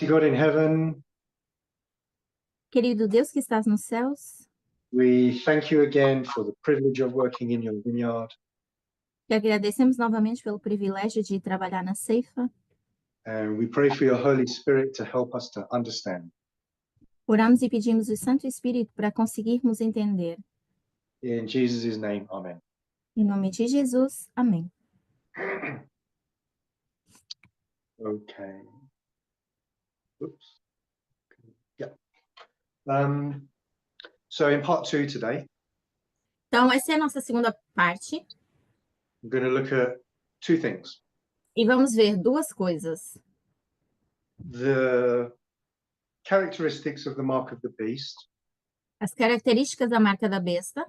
God in heaven, Querido Deus que estás nos céus, we thank you again for the privilege of working in your vineyard. te agradecemos novamente pelo privilégio de trabalhar na ceifa. And we pray for your Holy Spirit to help us to understand. Oramos e pedimos o Santo Espírito para conseguirmos entender. In Jesus' name, amen. Em nome de Jesus, amém. Okay. Oops. Yeah. So in part 2 today, Então, essa é a nossa segunda parte I'm going to look at two things. e vamos ver duas coisas. The characteristics of the mark of the beast As características da marca da besta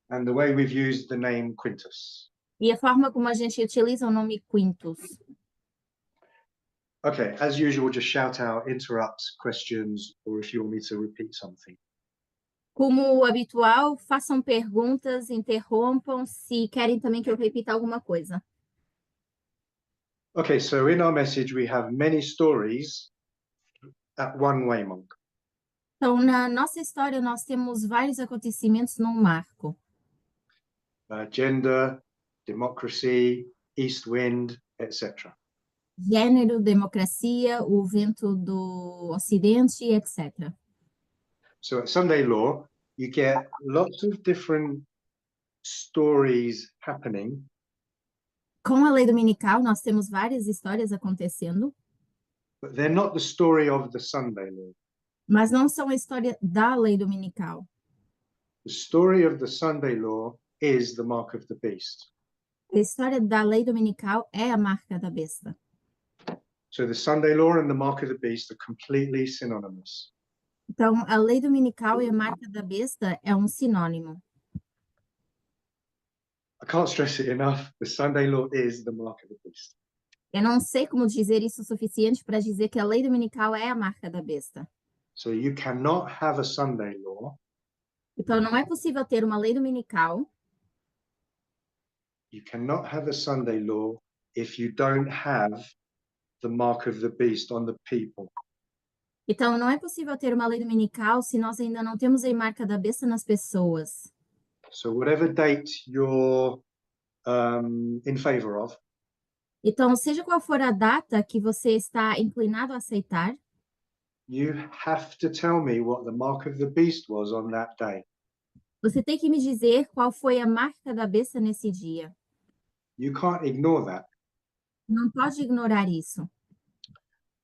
and the way we've used the name Quintus. e a forma como a gente utiliza o nome Quintus. Okay, as usual, just shout out, interrupt, questions, or if you want me to repeat something. Como habitual, façam perguntas, interrompam se querem também que eu repita alguma coisa. Okay, so in our message, we have many stories at one waymark. Então, na nossa história, nós temos vários acontecimentos num marco. Gender, democracy, east wind, etc. Gênero, democracia, o vento do Ocidente, etc. So at Sunday Law, you get lots of different stories happening, Com a lei dominical, nós temos várias histórias acontecendo, but they're not the story of the Sunday Law. mas não são a história da lei dominical. The story of the Sunday Law is the mark of the beast. A história da lei dominical é a marca da besta. So the Sunday Law and the mark of the beast are completely synonymous. Então, a lei dominical e a marca da besta é um sinônimo. I can't stress it enough. The Sunday Law is the mark of the beast. Eu não sei como dizer isso o suficiente para dizer que a lei dominical é a marca da besta. So you cannot have a Sunday Law. Então, não é possível ter uma lei dominical. You cannot have a Sunday Law if you don't have the mark of the beast on the people. Então, não é possível ter uma lei dominical se nós ainda não temos a marca da besta nas pessoas. So whatever date you're in favor of, Então, seja qual for a data que você está inclinado a aceitar, you have to tell me what the mark of the beast was on that day. você tem que me dizer qual foi a marca da besta nesse dia. You can't ignore that. Não pode ignorar isso.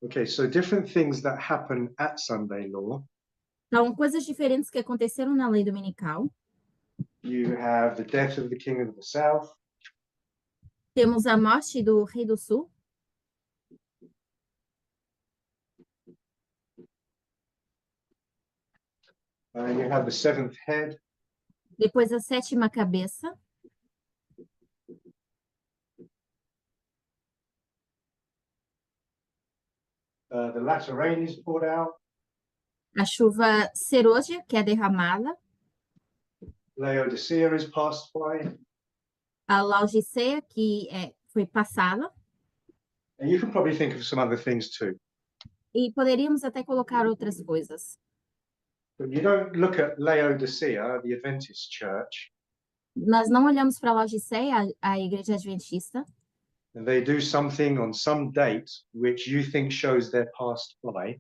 Okay, so different things that happen at Sunday Law. Então, coisas diferentes que aconteceram na lei dominical. You have the death of the king of the south. Temos a morte do rei do sul. You have the seventh head. Depois a sétima cabeça. The latter rain is poured out. A chuva serôdia, que é derramada. Laodicea is passed by. A Laodiceia, que foi passada. And you can probably think of some other things too. E poderíamos até colocar outras coisas. But you don't look at Laodicea, the Adventist church. Nós não olhamos para Laodiceia, a igreja adventista. And they do something on some date which you think shows they're passed by.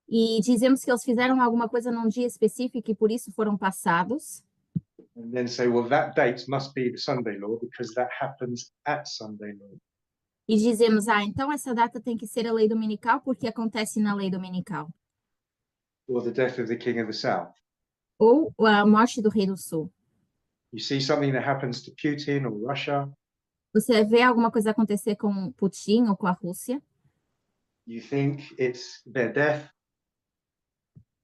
E dizemos que eles fizeram alguma coisa num dia específico e por isso foram passados. And then say, well, that date must be the Sunday Law because that happens at Sunday Law. E dizemos, então essa data tem que ser a lei dominical porque acontece na lei dominical. Or the death of the king of the south. Ou a morte do rei do sul. You see something that happens to Putin or Russia. Você vê alguma coisa acontecer com Putin ou com a Rússia. You think it's their death.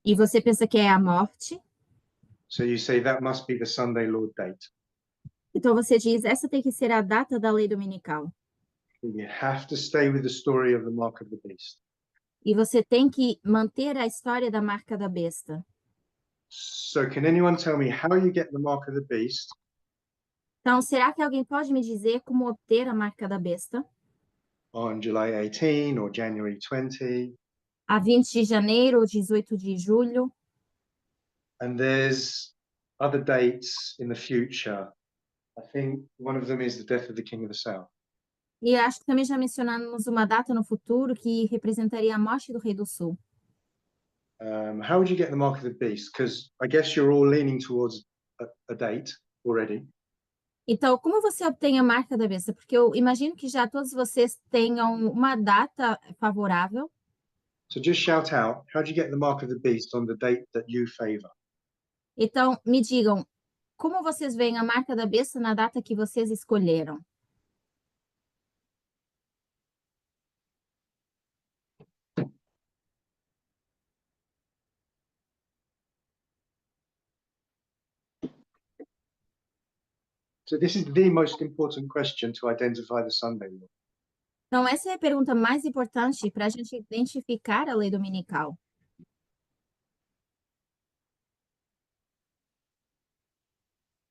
E você pensa que é a morte. So you say that must be the Sunday Law date. Então você diz, essa tem que ser a data da lei dominical. You have to stay with the story of the mark of the beast. E você tem que manter a história da marca da besta. So can anyone tell me how you get the mark of the beast? Então, será que alguém pode me dizer como obter a marca da besta? On July 18 or January 20. a 20 de janeiro ou 18 de julho. And there's other dates in the future. I think one of them is the death of the King of the South. E acho que também já mencionamos uma data no futuro que representaria a morte do Rei do Sul. How would you get the mark of the beast? Because I guess you're all leaning towards a date already. Então, como você obtém a marca da besta? Porque eu imagino que já todos vocês tenham uma data favorável. So just shout out, how do you get the mark of the beast on the date that you favor? Então, me digam, como vocês veem a marca da besta na data que vocês escolheram? So this is the most important question to identify the Sunday law. Então, essa é a pergunta mais importante para a gente identificar a lei dominical.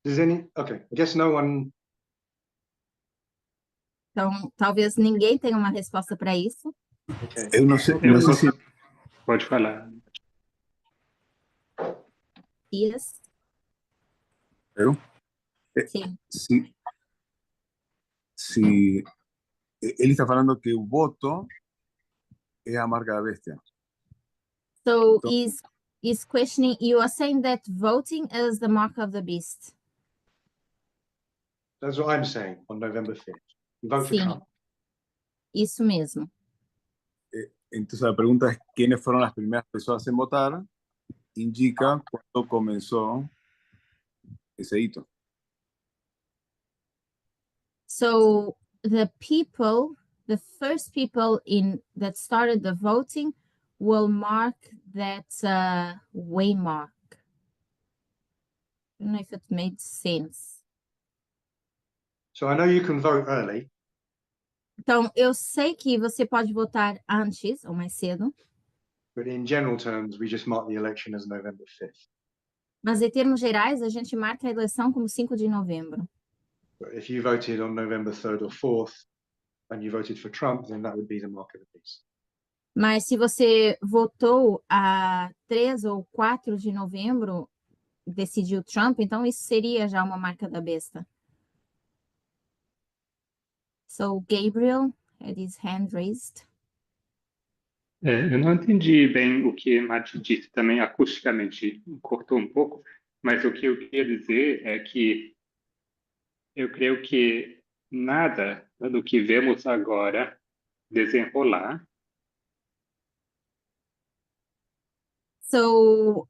Okay, I guess no one. Então, talvez ninguém tenha uma resposta para isso. Okay. Eu não sei, se Pode falar. Dias. eu Sim. se ele está falando que o voto é a marca da bestia. So is questioning, you are saying that voting is the mark of the beast. That's what I'm saying on November 5th. You vote for Sim. Trump. Isso mesmo. Entonces la pregunta es quiénes fueron las primeras personas en votar, indica cuándo comenzó ese hito. So the first people that started the voting will mark that waymark. I don't know if it made sense. So I know you can vote early. Então, eu sei que você pode votar antes ou mais cedo, But in general terms, we just mark the election as November 5th. mas em termos gerais, a gente marca a eleição como 5 de novembro. But if you voted on November 3rd or 4th and you voted for Trump, then that would be the mark of the beast. Mas se você votou a 3 ou 4 de novembro, decidiu Trump, então isso seria já uma marca da besta. So Gabriel had his hand raised. Eu não entendi bem o que Mati disse também acusticamente, cortou um pouco, mas o que eu queria dizer é que eu creio que nada do que vemos agora desenrolar So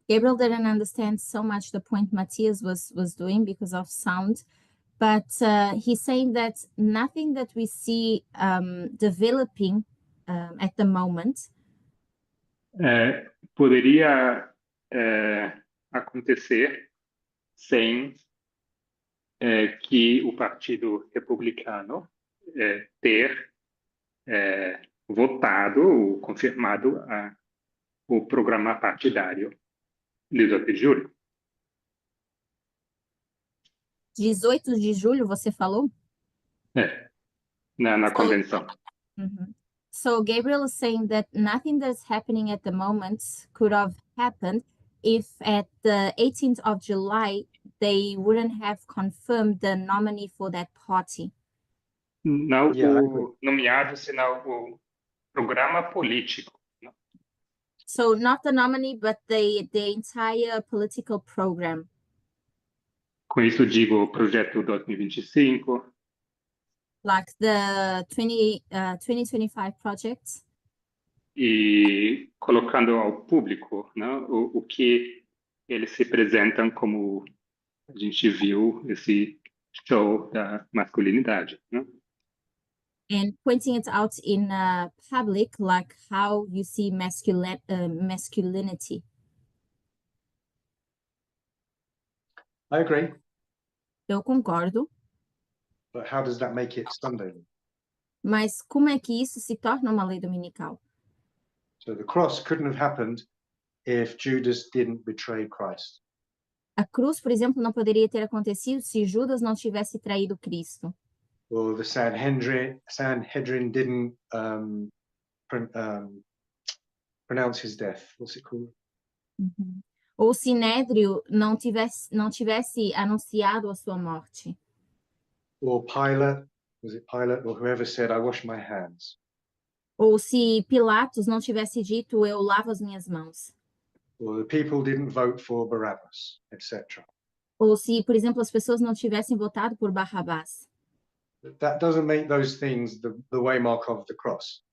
Gabriel didn't understand so much the point Matthias was doing because of sound, but he's saying that nothing that we see developing at the moment poderia acontecer sem que o Partido Republicano ter votado ou confirmado o programa partidário de 18 de julho. 18 de julho, você falou? Na convenção. Mm-hmm. So Gabriel is saying that nothing that's happening at the moment could have happened if at the 18th of July they wouldn't have confirmed the nominee for that party. Não Yeah, o nomeado, senão o programa político. So not the nominee, but the entire political program. Com isso digo o projeto 2025, Like the 2025 projects. e colocando ao público, né, o que eles se apresentam como a gente viu esse show da masculinidade, né? And pointing it out in public, like how you see masculinity. I agree. Eu concordo, But how does that make it Sunday law? mas como é que isso se torna uma lei dominical? So the cross couldn't have happened if Judas didn't betray Christ. A cruz, por exemplo, não poderia ter acontecido se Judas não tivesse traído Cristo. Or the Sanhedrin didn't pronounce his death. What's it called? Uhum. Ou Sinédrio não tivesse anunciado a sua morte. Or Pilate, was it Pilate or whoever said, I wash my hands? Ou se Pilatos não tivesse dito, eu lavo as minhas mãos. Or the people didn't vote for Barabbas, etc. Ou se, por exemplo, as pessoas não tivessem votado por Barrabás. That doesn't make those things the waymark of the cross.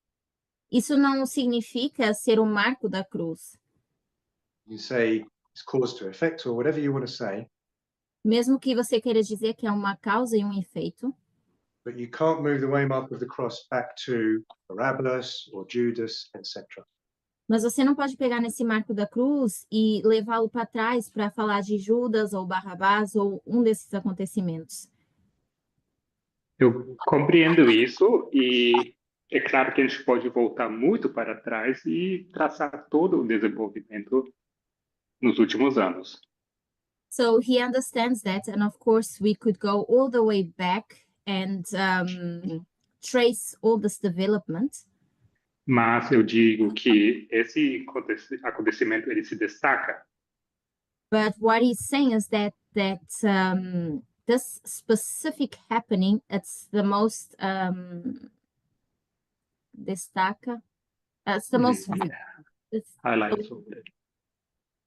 Isso não significa ser o marco da cruz. You say it's cause to effect or whatever you want to say, Mesmo que você queira dizer que é uma causa e um efeito, but you can't move the waymark of the cross back to Barabbas or Judas, etc. mas você não pode pegar nesse marco da cruz e levá-lo para trás para falar de Judas ou Barrabás ou um desses acontecimentos. Eu compreendo isso e é claro que a gente pode voltar muito para trás e traçar todo o desenvolvimento nos últimos anos. So he understands that, and of course we could go all the way back and trace all this development. Mas eu digo que esse acontecimento ele se destaca But what he's saying is that this specific happening, it's the most destaca. It's the most. It's, highlights of it.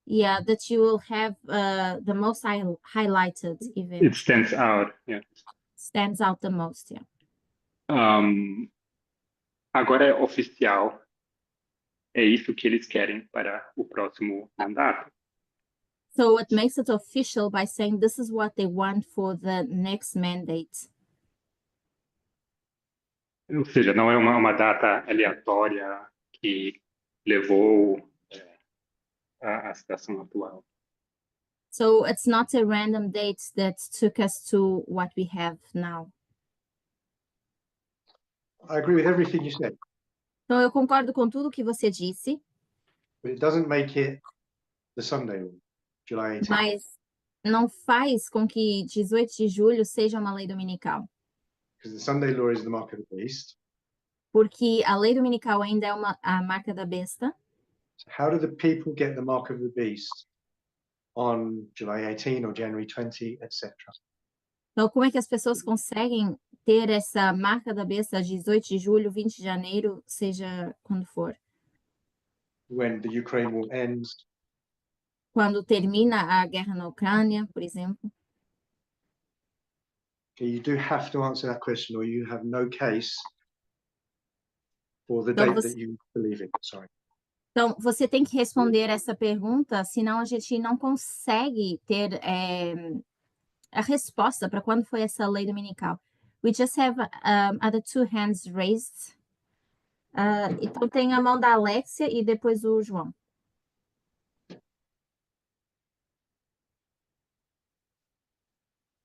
yeah, that you will have the most highlighted event. It stands out. Yeah. Stands out the most. Yeah. Agora é oficial. É isso que eles querem para o próximo mandato. So it makes it official by saying this is what they want for the next mandate. Ou seja, não é uma data aleatória que levou à situação atual. So it's not a random date that took us to what we have now. I agree with everything you said, Então eu concordo com tudo que você disse, but it doesn't make it the Sunday law, July 18th. mas não faz com que 18 de julho seja uma lei dominical, Because the Sunday law is the mark of the beast. porque a lei dominical ainda é a marca da besta. So how do the people get the mark of the beast on July 18 or January 20, etc.? Então, como é que as pessoas conseguem ter essa marca da besta 18 de julho, 20 de janeiro, seja quando for? When the Ukraine war ends, Quando termina a guerra na Ucrânia, por exemplo. okay, you do have to answer that question or you have no case for the Então, date that you believe in. Sorry. Então, você tem que responder essa pergunta, senão a gente não consegue ter a resposta para quando foi essa lei dominical. We just have other two hands raised. Então, tem a mão da Alexia e depois o João.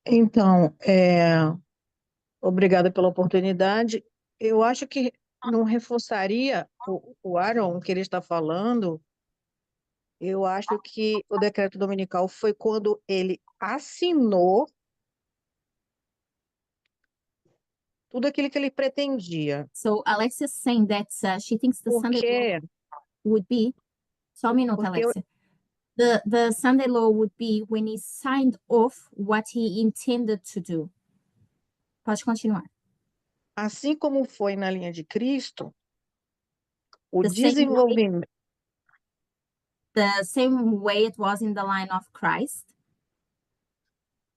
Então, obrigada pela oportunidade. Eu acho que não reforçaria o Aaron, que ele está falando. Eu acho que o decreto dominical foi quando ele assinou tudo aquilo que ele pretendia. So, Alexia is saying that she thinks the Sunday law Porque, would be... Só um minuto, Porque eu- Alexia. The Sunday law would be when he signed off what he intended to do. Pode continuar. assim como foi na linha de Cristo, o The same way- desenvolvimento, The same way it was in the line of Christ.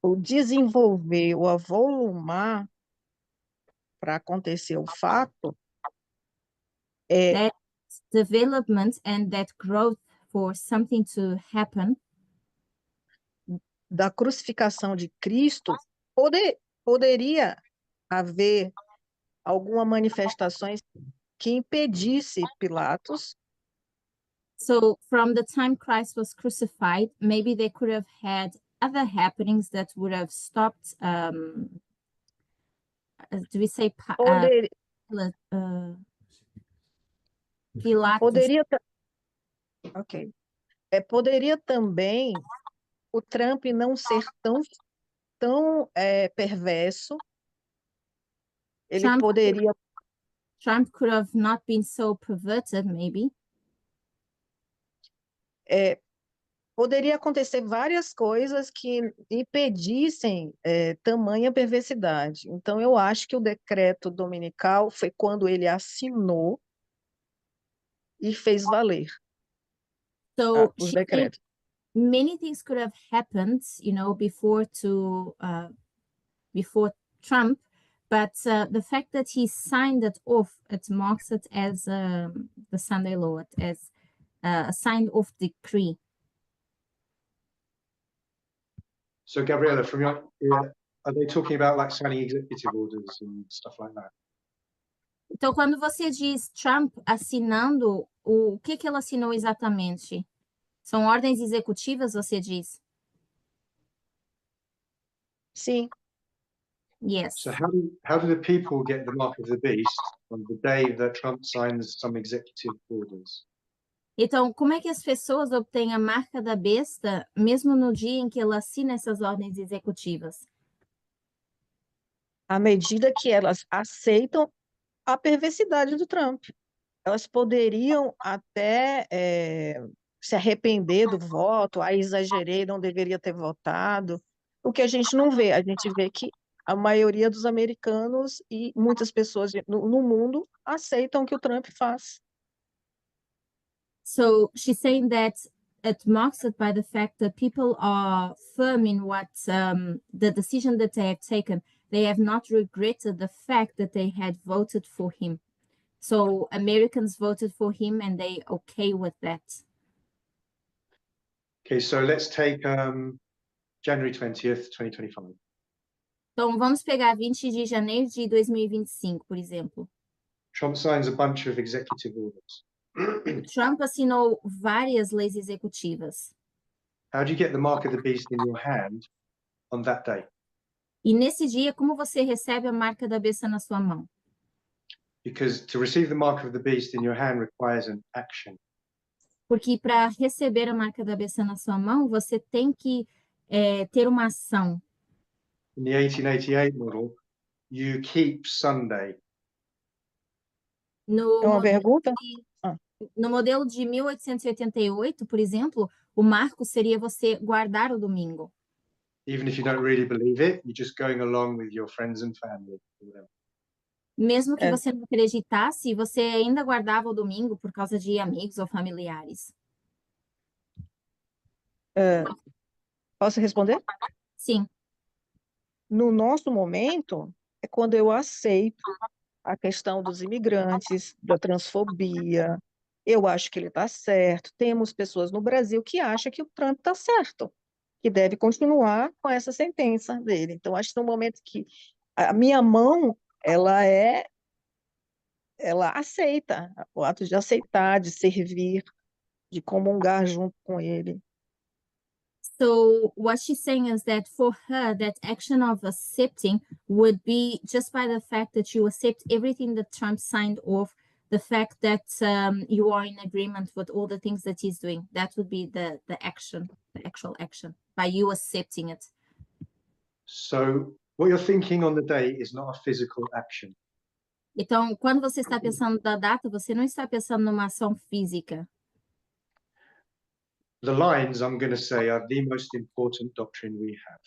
o desenvolver, o avolumar para acontecer o fato, That development and that growth for something to happen da crucificação de Cristo, poderia haver alguma manifestações que impedisse Pilatos so from the time Christ was crucified, maybe they could have had other happenings that would have stopped do we say poder, Pilatus? poderia ok, poderia também o Trump não ser tão perverso, ele Trump- poderia Trump could have not been so perverted, maybe. poderia acontecer várias coisas que impedissem tamanha perversidade. Então, eu acho que o decreto dominical foi quando ele assinou e fez valer So os she said decretos. many things could have happened, before Trump, but the fact that he signed it off, it marks it as the Sunday law, as a signed off decree. So Gabriella, from your, are they talking about like signing executive orders and stuff like that? Então, quando você diz Trump assinando, o que ele assinou exatamente? São ordens executivas, você diz? Sim, Yes. So how do the people get the mark of the beast on the day that Trump signs some executive orders? Então, como é que as pessoas obtêm a marca da besta, mesmo no dia em que ele assina essas ordens executivas? à medida que elas aceitam a perversidade do Trump. Elas poderiam até se arrepender do voto, exagerei, não deveria ter votado. O que a gente não vê, a gente vê que a maioria dos americanos e muitas pessoas no mundo aceitam o que o Trump faz. So she's saying that it marks it by the fact that people are firm in what the decision that they have taken. They have not regretted the fact that they had voted for him. So Americans voted for him and they okay with that. Okay, so let's take January 20th, 2025. Então vamos pegar 20 de janeiro de 2025, por exemplo. Trump signs a bunch of executive orders. Trump assinou várias leis executivas. How do you get the mark of the beast in your hand on that day? E nesse dia, como você recebe a marca da besta na sua mão? Because to receive the mark of the beast in your hand requires an action. Porque para receber a marca da besta na sua mão, você tem que ter uma ação. In the 1888 model, you keep Sunday. No É uma modelo pergunta? no modelo de 1888, por exemplo, o marco seria você guardar o domingo. Even if you don't really believe it, you're just going along with your friends and family. or whatever. Mesmo que É. você não acreditasse, você ainda guardava o domingo por causa de amigos ou familiares. Posso responder? Sim. No nosso momento, é quando eu aceito a questão dos imigrantes, da transfobia. Eu acho que ele está certo. Temos pessoas no Brasil que acham que o Trump está certo, que deve continuar com essa sentença dele. Então, acho que no momento que a minha mão, ela aceita, o ato de aceitar, de servir, de comungar junto com ele. So what she's saying is that for her, that action of accepting would be just by the fact that you accept everything that Trump signed off, the fact that you are in agreement with all the things that he's doing. That would be the action, the actual action, by you accepting it. So what you're thinking on the day is not a physical action. Então, quando você está pensando da data, você não está pensando numa ação física. The lines, I'm going to say, are the most important doctrine we have.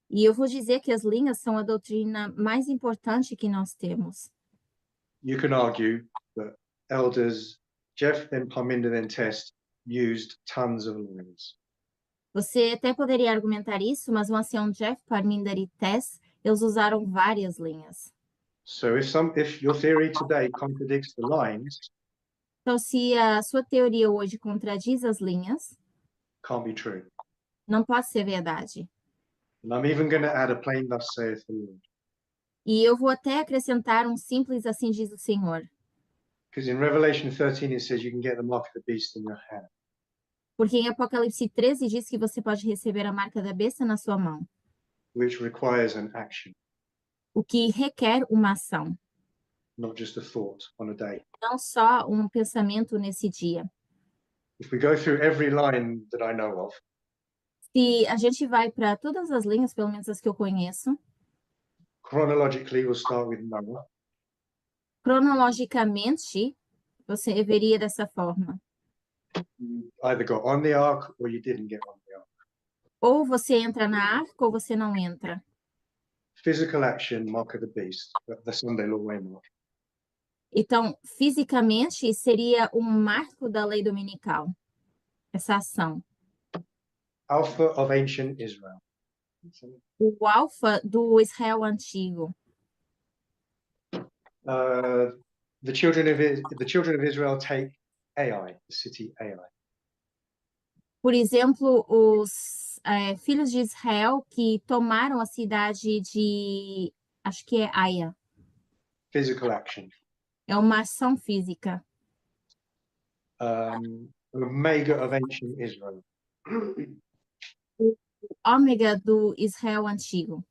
E eu vou dizer que as linhas são a doutrina mais importante que nós temos. You can argue that elders Jeff, then Parminder, then Test used tons of lines. Você até poderia argumentar isso, mas o ancião Jeff, Parminder e Tess, eles usaram várias linhas. So if your theory today contradicts the lines, Então, se a sua teoria hoje contradiz as linhas, can't be true. não pode ser verdade. And I'm even going to add a plain thus saith the Lord. E eu vou até acrescentar um simples assim diz o Senhor. Because in Revelation 13 it says you can get the mark of the beast in your hand. Porque em Apocalipse 13 diz que você pode receber a marca da besta na sua mão, Which requires an action, o que requer uma ação, not just a thought on a day. não só um pensamento nesse dia. If we go through every line that I know of, Se a gente vai para todas as linhas, pelo menos as que eu conheço, chronologically we'll start with Noah, cronologicamente, você veria dessa forma. You either got on the ark or you didn't get on the ark. Ou você entra na arca ou você não entra. Physical action, mark of the beast, the Sunday law way mark. Então, fisicamente, seria um marco da lei dominical, essa ação. Alpha of ancient Israel. O alfa do Israel antigo. The children of Israel take Ai, the city Ai. Por exemplo, os filhos de Israel que tomaram a cidade de, acho que é Aia. Physical action. É uma ação física. Omega of ancient Israel. Ômega do Israel antigo.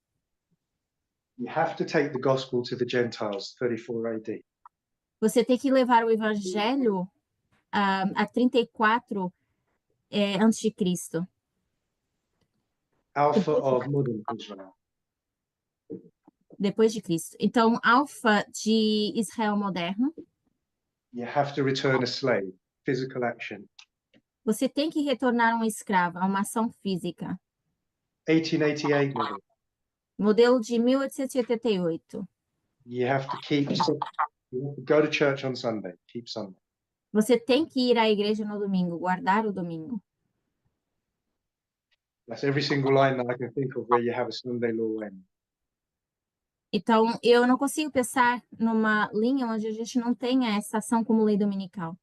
You have to take the gospel to the Gentiles, 34 AD. Você tem que levar o evangelho a 34 antes de Cristo. Alpha of modern Israel. Depois de Cristo. Então, alfa de Israel moderno. You have to return a slave, physical action. Você tem que retornar um escravo, a uma ação física. 1888 model. Modelo de 1888. You have to go to church on Sunday, keep Sunday. Você tem que ir à igreja no domingo, guardar o domingo. That's every single line that I can think of where you have a Sunday law end. Então, eu não consigo pensar numa linha onde a gente não tenha essa ação como lei dominical.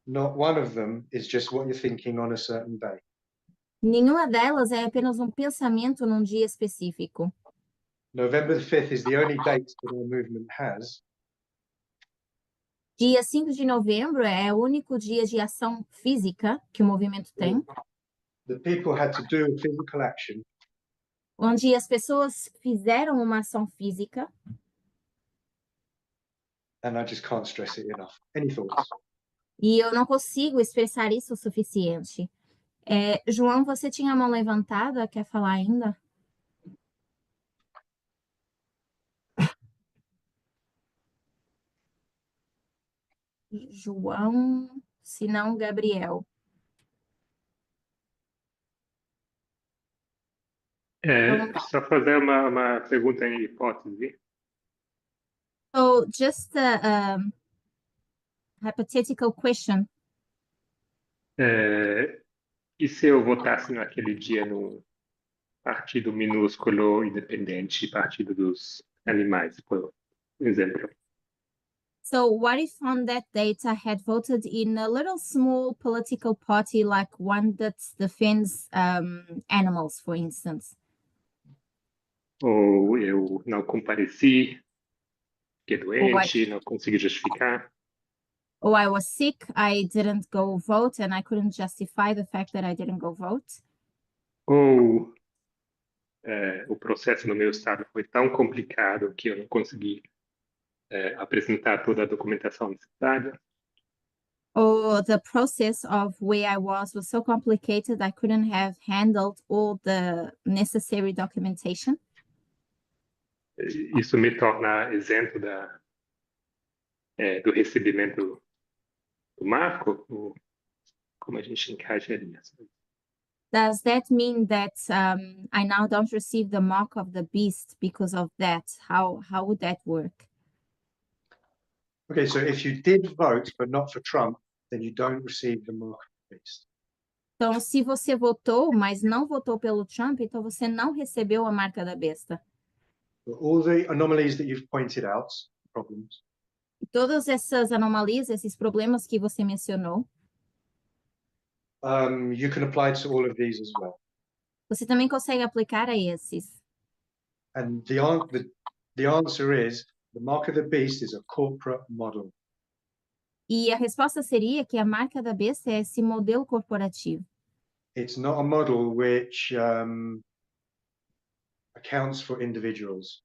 Not one of them is just what you're thinking on a certain day. Nenhuma delas é apenas um pensamento num dia específico. November the 5th is the only date that our movement has. Dia 5 de novembro é o único dia de ação física que o movimento tem, The people had to do a physical action onde as pessoas fizeram uma ação física. and I just can't stress it enough. Any thoughts? E eu não consigo expressar isso o suficiente. João, você tinha a mão levantada, quer falar ainda? João, se não, Gabriel. Só fazer uma pergunta em hipótese. So, just a hypothetical question. E se eu votasse naquele dia no Partido Minúsculo Independente, Partido dos Animais, por exemplo? So, what if on that date I had voted in a little small political party, like one that defends animals, for instance? Ou eu não compareci, fiquei doente, não consegui justificar? Or I was sick, I didn't go vote, and I couldn't justify the fact that I didn't go vote? Ou o processo no meu estado foi tão complicado que eu não consegui apresentar toda a documentação necessária? Or the process of where I was so complicated I couldn't have handled all the necessary documentation? Isso me torna isento do recebimento do marco? Ou como a gente encaixaria? Does that mean that I now don't receive the mark of the beast because of that? How would that work? Okay, so if you did vote but not for Trump, then you don't receive the mark of the beast. Então, se você votou, mas não votou pelo Trump, então você não recebeu a marca da besta. But all the anomalies that you've pointed out, problems, E todas essas anomalias, esses problemas que você mencionou, you can apply to all of these as well. você também consegue aplicar a esses. And the answer is the mark of the beast is a corporate model. E a resposta seria que a marca da besta é esse modelo corporativo. It's not a model which accounts for individuals.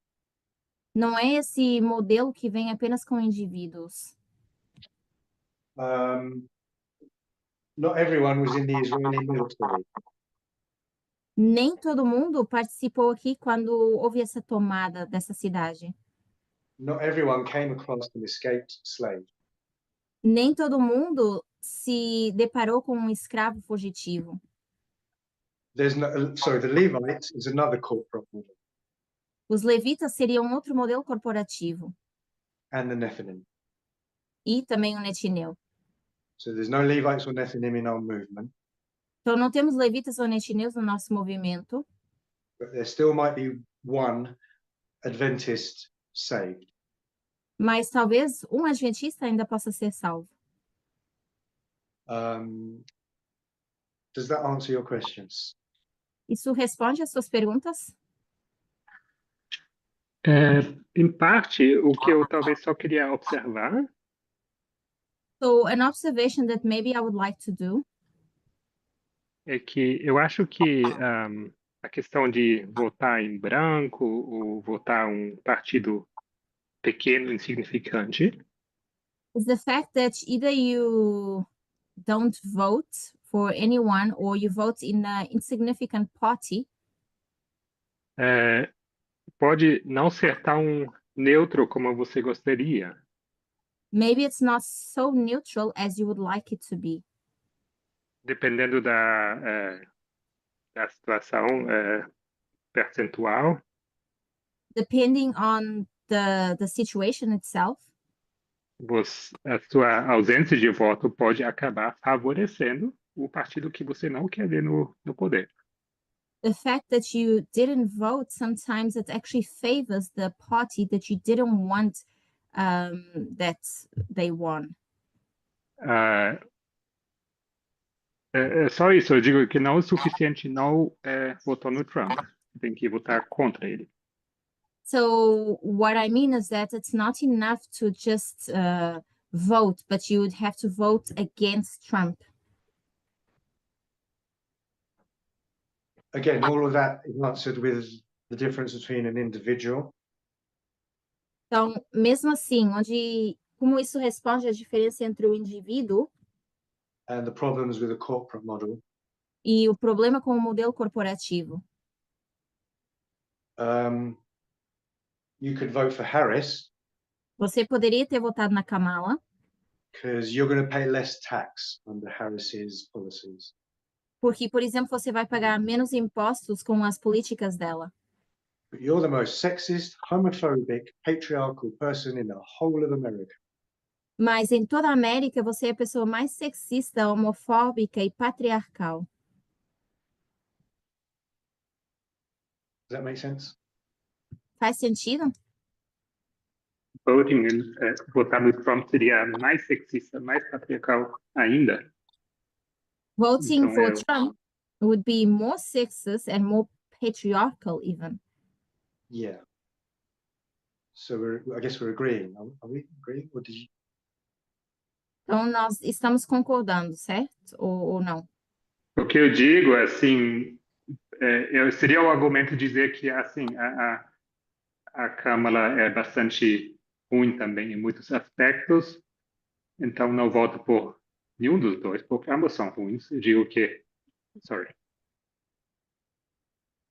Não é esse modelo que vem apenas com indivíduos. Not everyone was in the Israeli military. Nem todo mundo participou aqui quando houve essa tomada dessa cidade. Not everyone came across an escaped slave. Nem todo mundo se deparou com um escravo fugitivo? There's no, sorry, the Levites is another corporate model, Os levitas seriam outro modelo corporativo and the Nephilim. e também o netineu. So there's no Levites or Nephilim in our movement, Então, não temos levitas ou netineus no nosso movimento, but there still might be one Adventist saved. mas talvez um adventista ainda possa ser salvo. Does that answer your questions? Isso responde às suas perguntas? Em parte, o que eu talvez só queria observar So, an observation that maybe I would like to do é que eu acho que a questão de votar em branco ou votar um partido pequeno, insignificante, is the fact that either you don't vote for anyone or you vote in an insignificant party pode não ser tão neutro como você gostaria. maybe it's not so neutral as you would like it to be. Dependendo da situação percentual, Depending on the situation itself, a sua ausência de voto pode acabar favorecendo o partido que você não quer ver no poder. the fact that you didn't vote, sometimes it actually favors the party that you didn't want that they won. É só isso, eu digo que não é o suficiente não votar no Trump, tem que votar contra ele. So what I mean is that it's not enough to just vote, but you would have to vote against Trump. Again, all of that is answered with the difference between an individual Então, mesmo assim, como isso responde à diferença entre o indivíduo and the problems with a corporate model. e o problema com o modelo corporativo. You could vote for Harris Você poderia ter votado na Kamala, because you're going to pay less tax under Harris's policies. porque, por exemplo, você vai pagar menos impostos com as políticas dela. But you're the most sexist, homophobic, patriarchal person in the whole of America. Mas em toda a América, você é a pessoa mais sexista, homofóbica e patriarcal. Does that make sense? Faz sentido? Votar no Trump seria mais sexista, mais patriarcal ainda. Voting Então, for Trump would be more sexist and more patriarchal even. Yeah. So I guess we're agreeing. Are we agreeing? Or did you? Então, nós estamos concordando, certo? Ou não? O que eu digo, assim, seria o argumento dizer que, assim, a Câmara é bastante ruim também em muitos aspectos, então não voto por nenhum dos dois, porque ambos são ruins. Eu digo que, sorry.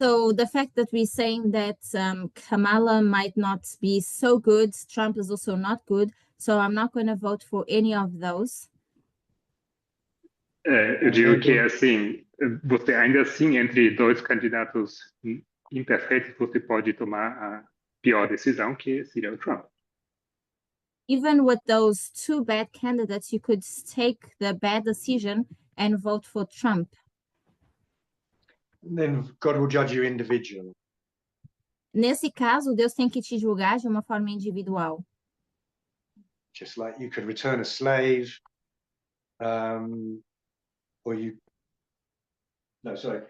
So the fact that we're saying that Kamala might not be so good, Trump is also not good, so I'm not going to vote for any of those. Eu digo que, assim, você ainda assim, entre dois candidatos imperfeitos, você pode tomar a pior decisão, que seria o Trump. Even with those two bad candidates, you could take the bad decision and vote for Trump. Then God will judge you individually. Nesse caso, Deus tem que te julgar de uma forma individual. Just like you could return a slave, or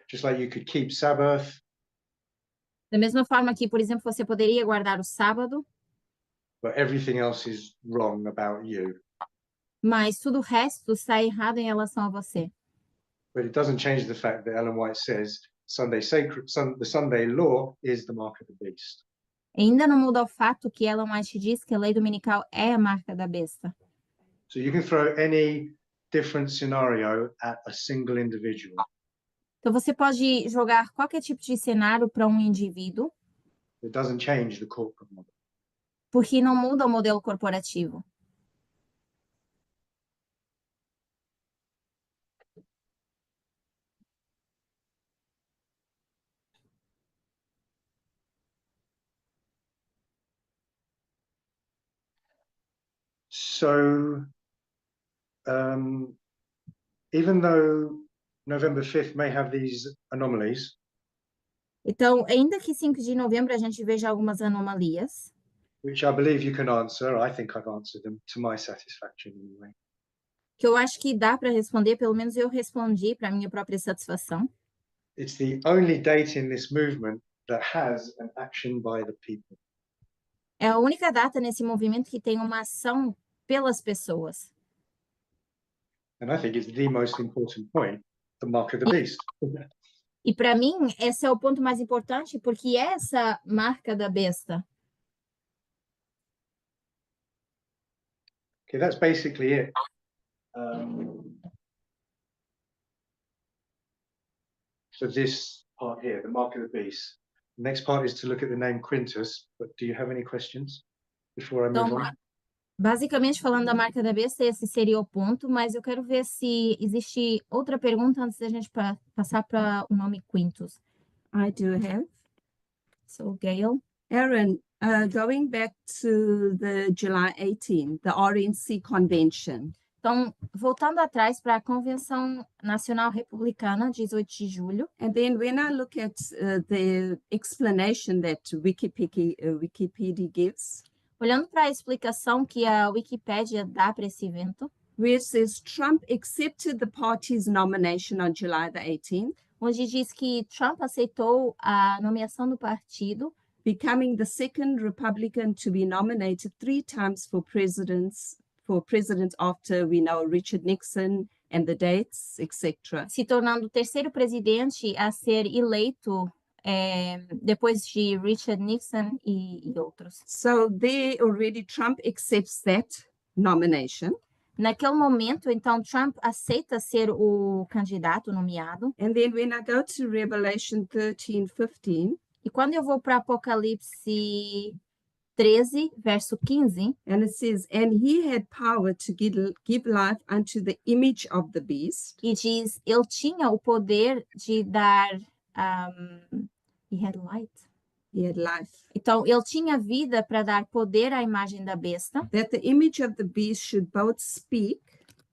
just like you could keep Sabbath, Da mesma forma que, por exemplo, você poderia guardar o sábado, but everything else is wrong about you. mas tudo o resto está errado em relação a você. But it doesn't change the fact that Ellen White says the Sunday law is the mark of the beast. Ainda não muda o fato que Ellen White diz que a lei dominical é a marca da besta. So you can throw any different scenario at a single individual. Então, você pode jogar qualquer tipo de cenário para um indivíduo, It doesn't change the corporate model. porque não muda o modelo corporativo. So, even though November 5th may have these anomalies, Então, ainda que 5 de novembro a gente veja algumas anomalias, which I believe you can answer, I think I've answered them to my satisfaction anyway. que eu acho que dá para responder, pelo menos eu respondi para minha própria satisfação. It's the only date in this movement that has an action by the people. É a única data nesse movimento que tem uma ação pelas pessoas. And I think it's the most important point, the mark of the beast. E para mim, esse é o ponto mais importante, porque é essa marca da besta. Okay, that's basically it. For this part here, the mark of the beast. The next part is to look at the name Quintus, but do you have any questions before I move Então, on? basicamente, falando da marca da besta, esse seria o ponto, mas eu quero ver se existe outra pergunta antes da gente passar para o nome Quintus. I do have. So, Gail. Aaron, going back to the July 18, the RNC convention, Então, voltando atrás para a Convenção Nacional Republicana, 18 de julho, and then when I look at the explanation that Wikipedia gives, olhando para a explicação que a Wikipédia dá para esse evento, where it says Trump accepted the party's nomination on July the 18th, onde diz que Trump aceitou a nomeação do partido, becoming the second Republican to be nominated 3 times for president after we know Richard Nixon and the dates, etc. se tornando o terceiro presidente a ser eleito depois de Richard Nixon e outros. So there already Trump accepts that nomination. Naquele momento, então, Trump aceita ser o candidato nomeado. And then when I go to Revelation 13:15, E quando eu vou para Apocalipse 13, verso 15, and it says, and he had power to give life unto the image of the beast. e diz, ele tinha o poder de dar... he had light. He had life. Então, ele tinha vida para dar poder à imagem da besta, That the image of the beast should both speak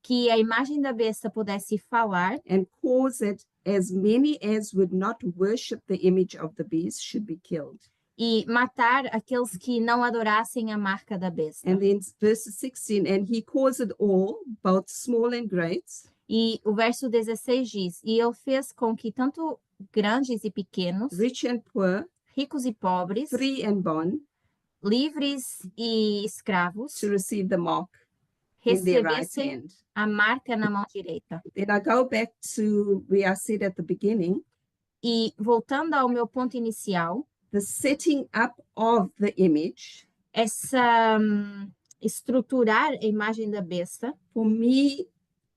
que a imagem da besta pudesse falar and cause that as many as would not worship the image of the beast should be killed. e matar aqueles que não adorassem a marca da besta. And then verse 16, and he caused all, both small and great, E o verso 16 diz, e ele fez com que tanto grandes e pequenos, rich and poor, ricos e pobres, free and bond, livres e escravos, to receive the mark in their right recebessem hand. a marca na mão direita. Then I go back to where I said at the beginning, E voltando ao meu ponto inicial, the setting up of the image, essa estruturar a imagem da besta, for me,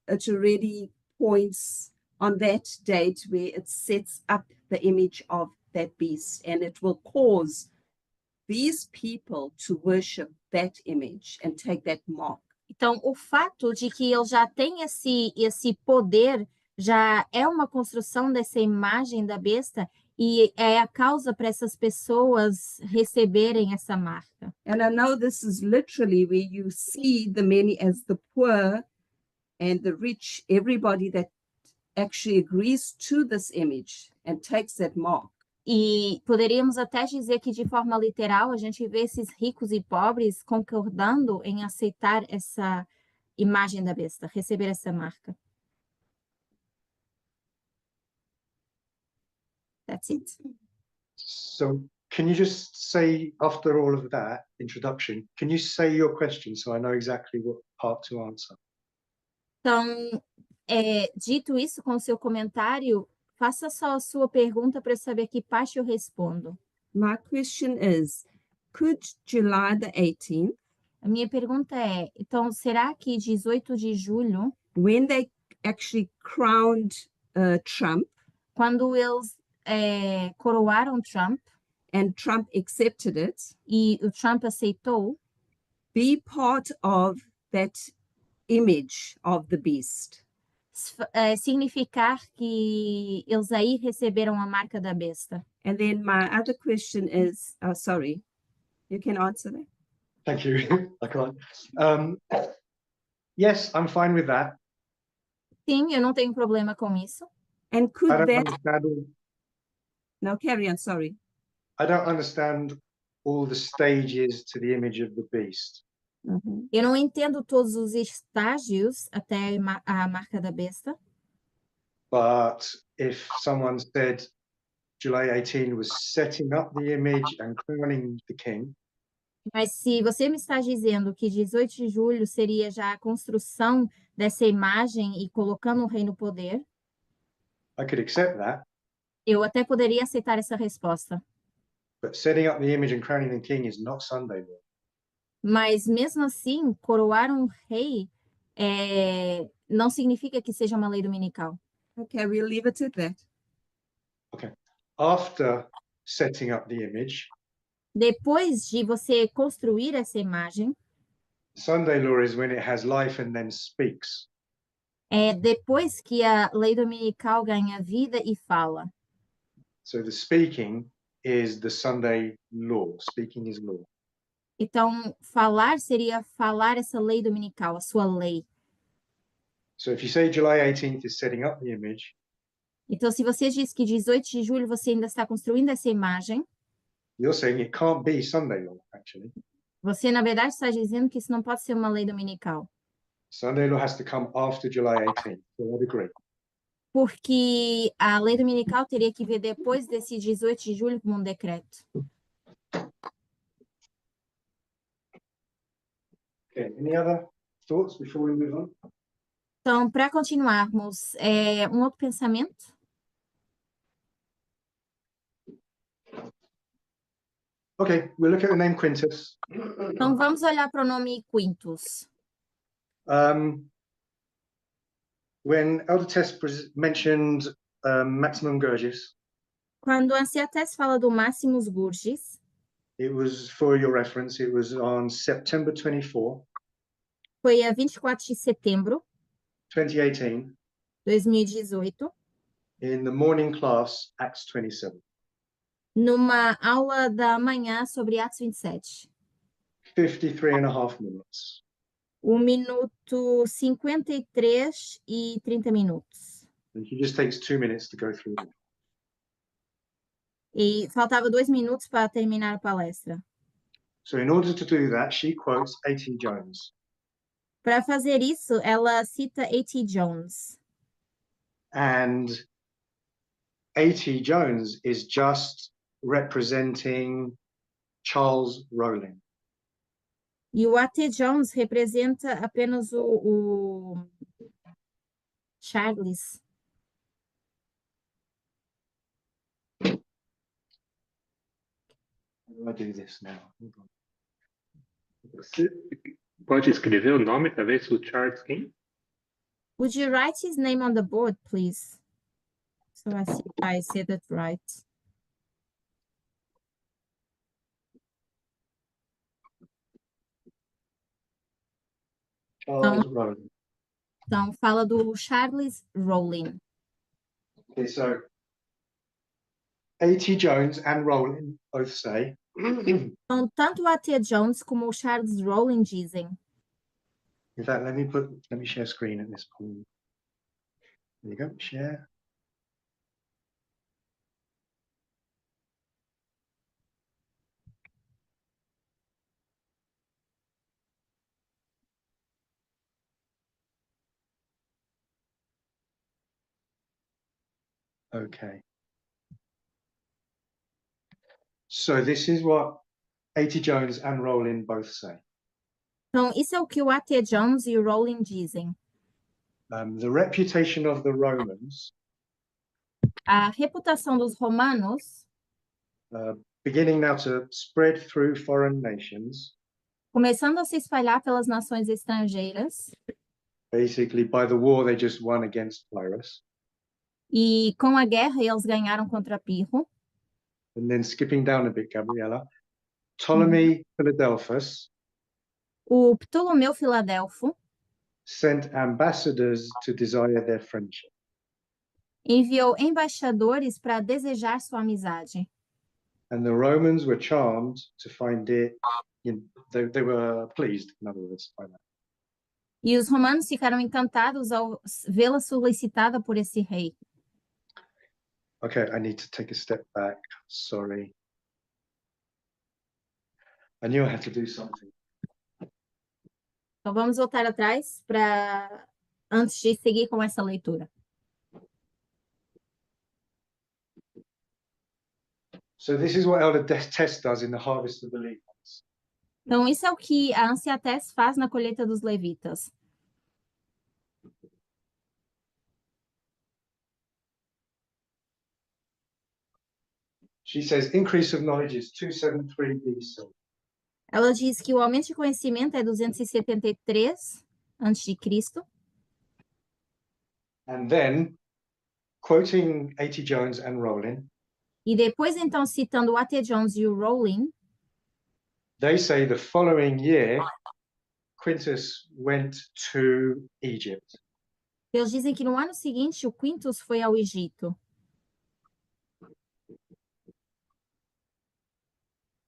it already points on that date where it sets up the image of that beast, and it will cause these people to worship that image and take that mark. então o fato de que ele já tem esse poder já é uma construção dessa imagem da besta e é a causa para essas pessoas receberem essa marca. And I know this is literally where you see the many as the poor and the rich, everybody that actually agrees to this image and takes that mark. E poderíamos até dizer que, de forma literal, a gente vê esses ricos e pobres concordando em aceitar essa imagem da besta, receber essa marca. That's it. So can you just say, after all of that introduction, can you say your question so I know exactly what part to answer? Então, dito isso com o seu comentário, faça só a sua pergunta para eu saber que parte eu respondo. My question is, could July the 18th, A minha pergunta é, então, será que 18 de julho, when they actually crowned Trump quando eles coroaram Trump and Trump accepted it, e o Trump aceitou, be part of that image of the beast? significar que eles aí receberam a marca da besta? And then my other question is, sorry, you can answer that. Thank you. I can't. Yes, I'm fine with that. Sim, eu não tenho problema com isso. And I could don't that, understand all, no, carry on, sorry. I don't understand all the stages to the image of the beast. Mhm. Eu não entendo todos os estágios até a marca da besta, But if someone said July 18 was setting up the image and crowning the king, mas se você me está dizendo que 18 de julho seria já a construção dessa imagem e colocando o rei no poder, I could accept that. eu até poderia aceitar essa resposta. But setting up the image and crowning the king is not Sunday law. Mas mesmo assim, coroar um rei não significa que seja uma lei dominical. Okay, we'll leave it at that. After setting up the image, Depois de você construir essa imagem, Sunday law is when it has life and then speaks. depois que a lei dominical ganha vida e fala. So the speaking is the Sunday law. Speaking is law. Então, falar seria falar essa lei dominical, a sua lei. So if you say July 18th is setting up the image, Então, se você diz que 18 de julho você ainda está construindo essa imagem, you're saying it can't be Sunday law, actually. você, na verdade, está dizendo que isso não pode ser uma lei dominical. Sunday law has to come after July 18th. So I'd agree. Porque a lei dominical teria que vir depois desse 18 de julho como um decreto. Okay, any other thoughts before we move on? Então, para continuarmos, um outro pensamento? Okay, we'll look at the name Quintus. Então, vamos olhar para o nome Quintus. When Elder Tess mentioned Maximum Gurgis, Quando a Anciates fala do Máximos Gurgis, it was, for your reference, it was on September 24, foi a 24 de setembro 2018, de 2018, in the morning class, Acts 27. numa aula da manhã sobre Atos 27. 53 and a half minutes. 1 minuto 53 e 30 minutos. And it just takes 2 minutes to go through them. E faltava 2 minutos para terminar a palestra. So in order to do that, she quotes A.T. Jones. Para fazer isso, ela cita A.T. Jones. And A.T. Jones is just representing Charles Rowling. E o A.T. Jones representa apenas o Charles. How do I do this now? Hold on. Você pode escrever o nome, talvez, o Charles quem? Would you write his name on the board, please? So I see if I said that right. Charles Rowling. Então, fala do Charles Rowling. Okay, so A.T. Jones and Rowling both say Então, tanto o A.T. Jones como o Charles Rowling dizem. in fact, let me share screen at this point. There you go, share. Okay. So this is what A.T. Jones and Rowling both say. Então, isso é o que o A.T. Jones e o Rowling dizem. The reputation of the Romans, A reputação dos romanos, beginning now to spread through foreign nations, começando a se espalhar pelas nações estrangeiras, basically by the war they just won against Pyrrhus, e com a guerra eles ganharam contra Pirro. and then skipping down a bit, Gabriella, Ptolemy Philadelphus O Ptolomeu Filadelfo sent ambassadors to desire their friendship. enviou embaixadores para desejar sua amizade. And the Romans were charmed to find it, they were pleased, in other words, by that. E os romanos ficaram encantados ao vê-la solicitada por esse rei. Okay, I need to take a step back. Sorry. I knew I had to do something. Então vamos voltar atrás para antes de seguir com essa leitura. So this is what Elder Tess does in the harvest of the Levites. Então isso é o que a Anciatés faz na colheita dos levitas. She says increase of knowledge is 273 BC. Ela diz que o aumento de conhecimento é 273 a.C. And then, quoting A.T. Jones and Rowling, E depois, então, citando o A.T. Jones e o Rowling, they say the following year, Quintus went to Egypt. eles dizem que no ano seguinte o Quintus foi ao Egito.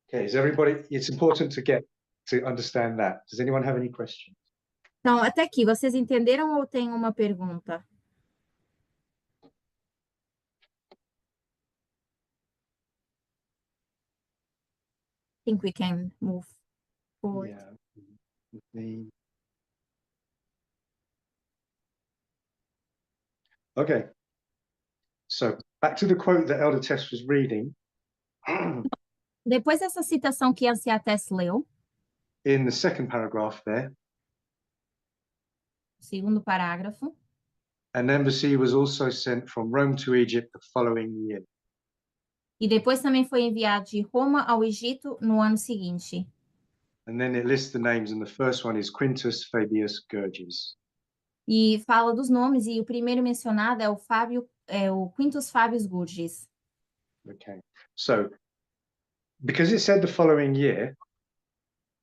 Okay, is everybody, it's important to understand that. Does anyone have any questions? Então, até aqui, vocês entenderam ou tem uma pergunta? Think we can move forward. Yeah. Okay. So back to the quote that Elder Tess was reading. Depois dessa citação que a Anciatés leu, In the second paragraph there, segundo parágrafo, an embassy was also sent from Rome to Egypt the following year. e depois também foi enviado de Roma ao Egito no ano seguinte. And then it lists the names, and the first one is Quintus Fabius Gurgis. E fala dos nomes, e o primeiro mencionado é o Quintus Fabius Gurgis. Okay. So, because it said the following year,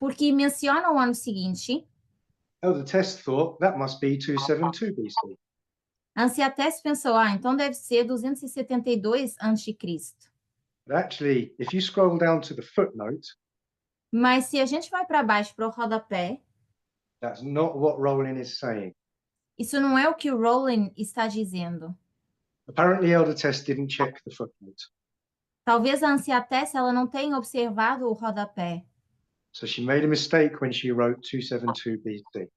Porque menciona o ano seguinte, Elder Tess thought that must be 272 BC. a Anciatés pensou, então deve ser 272 a.C. But actually, if you scroll down to the footnote, Mas se a gente vai para baixo, para o rodapé, that's not what Rowling is saying. isso não é o que o Rowling está dizendo. Apparently, Elder Tess didn't check the footnote. Talvez a Anciatés ela não tenha observado o rodapé. So she made a mistake when she wrote 272 BC.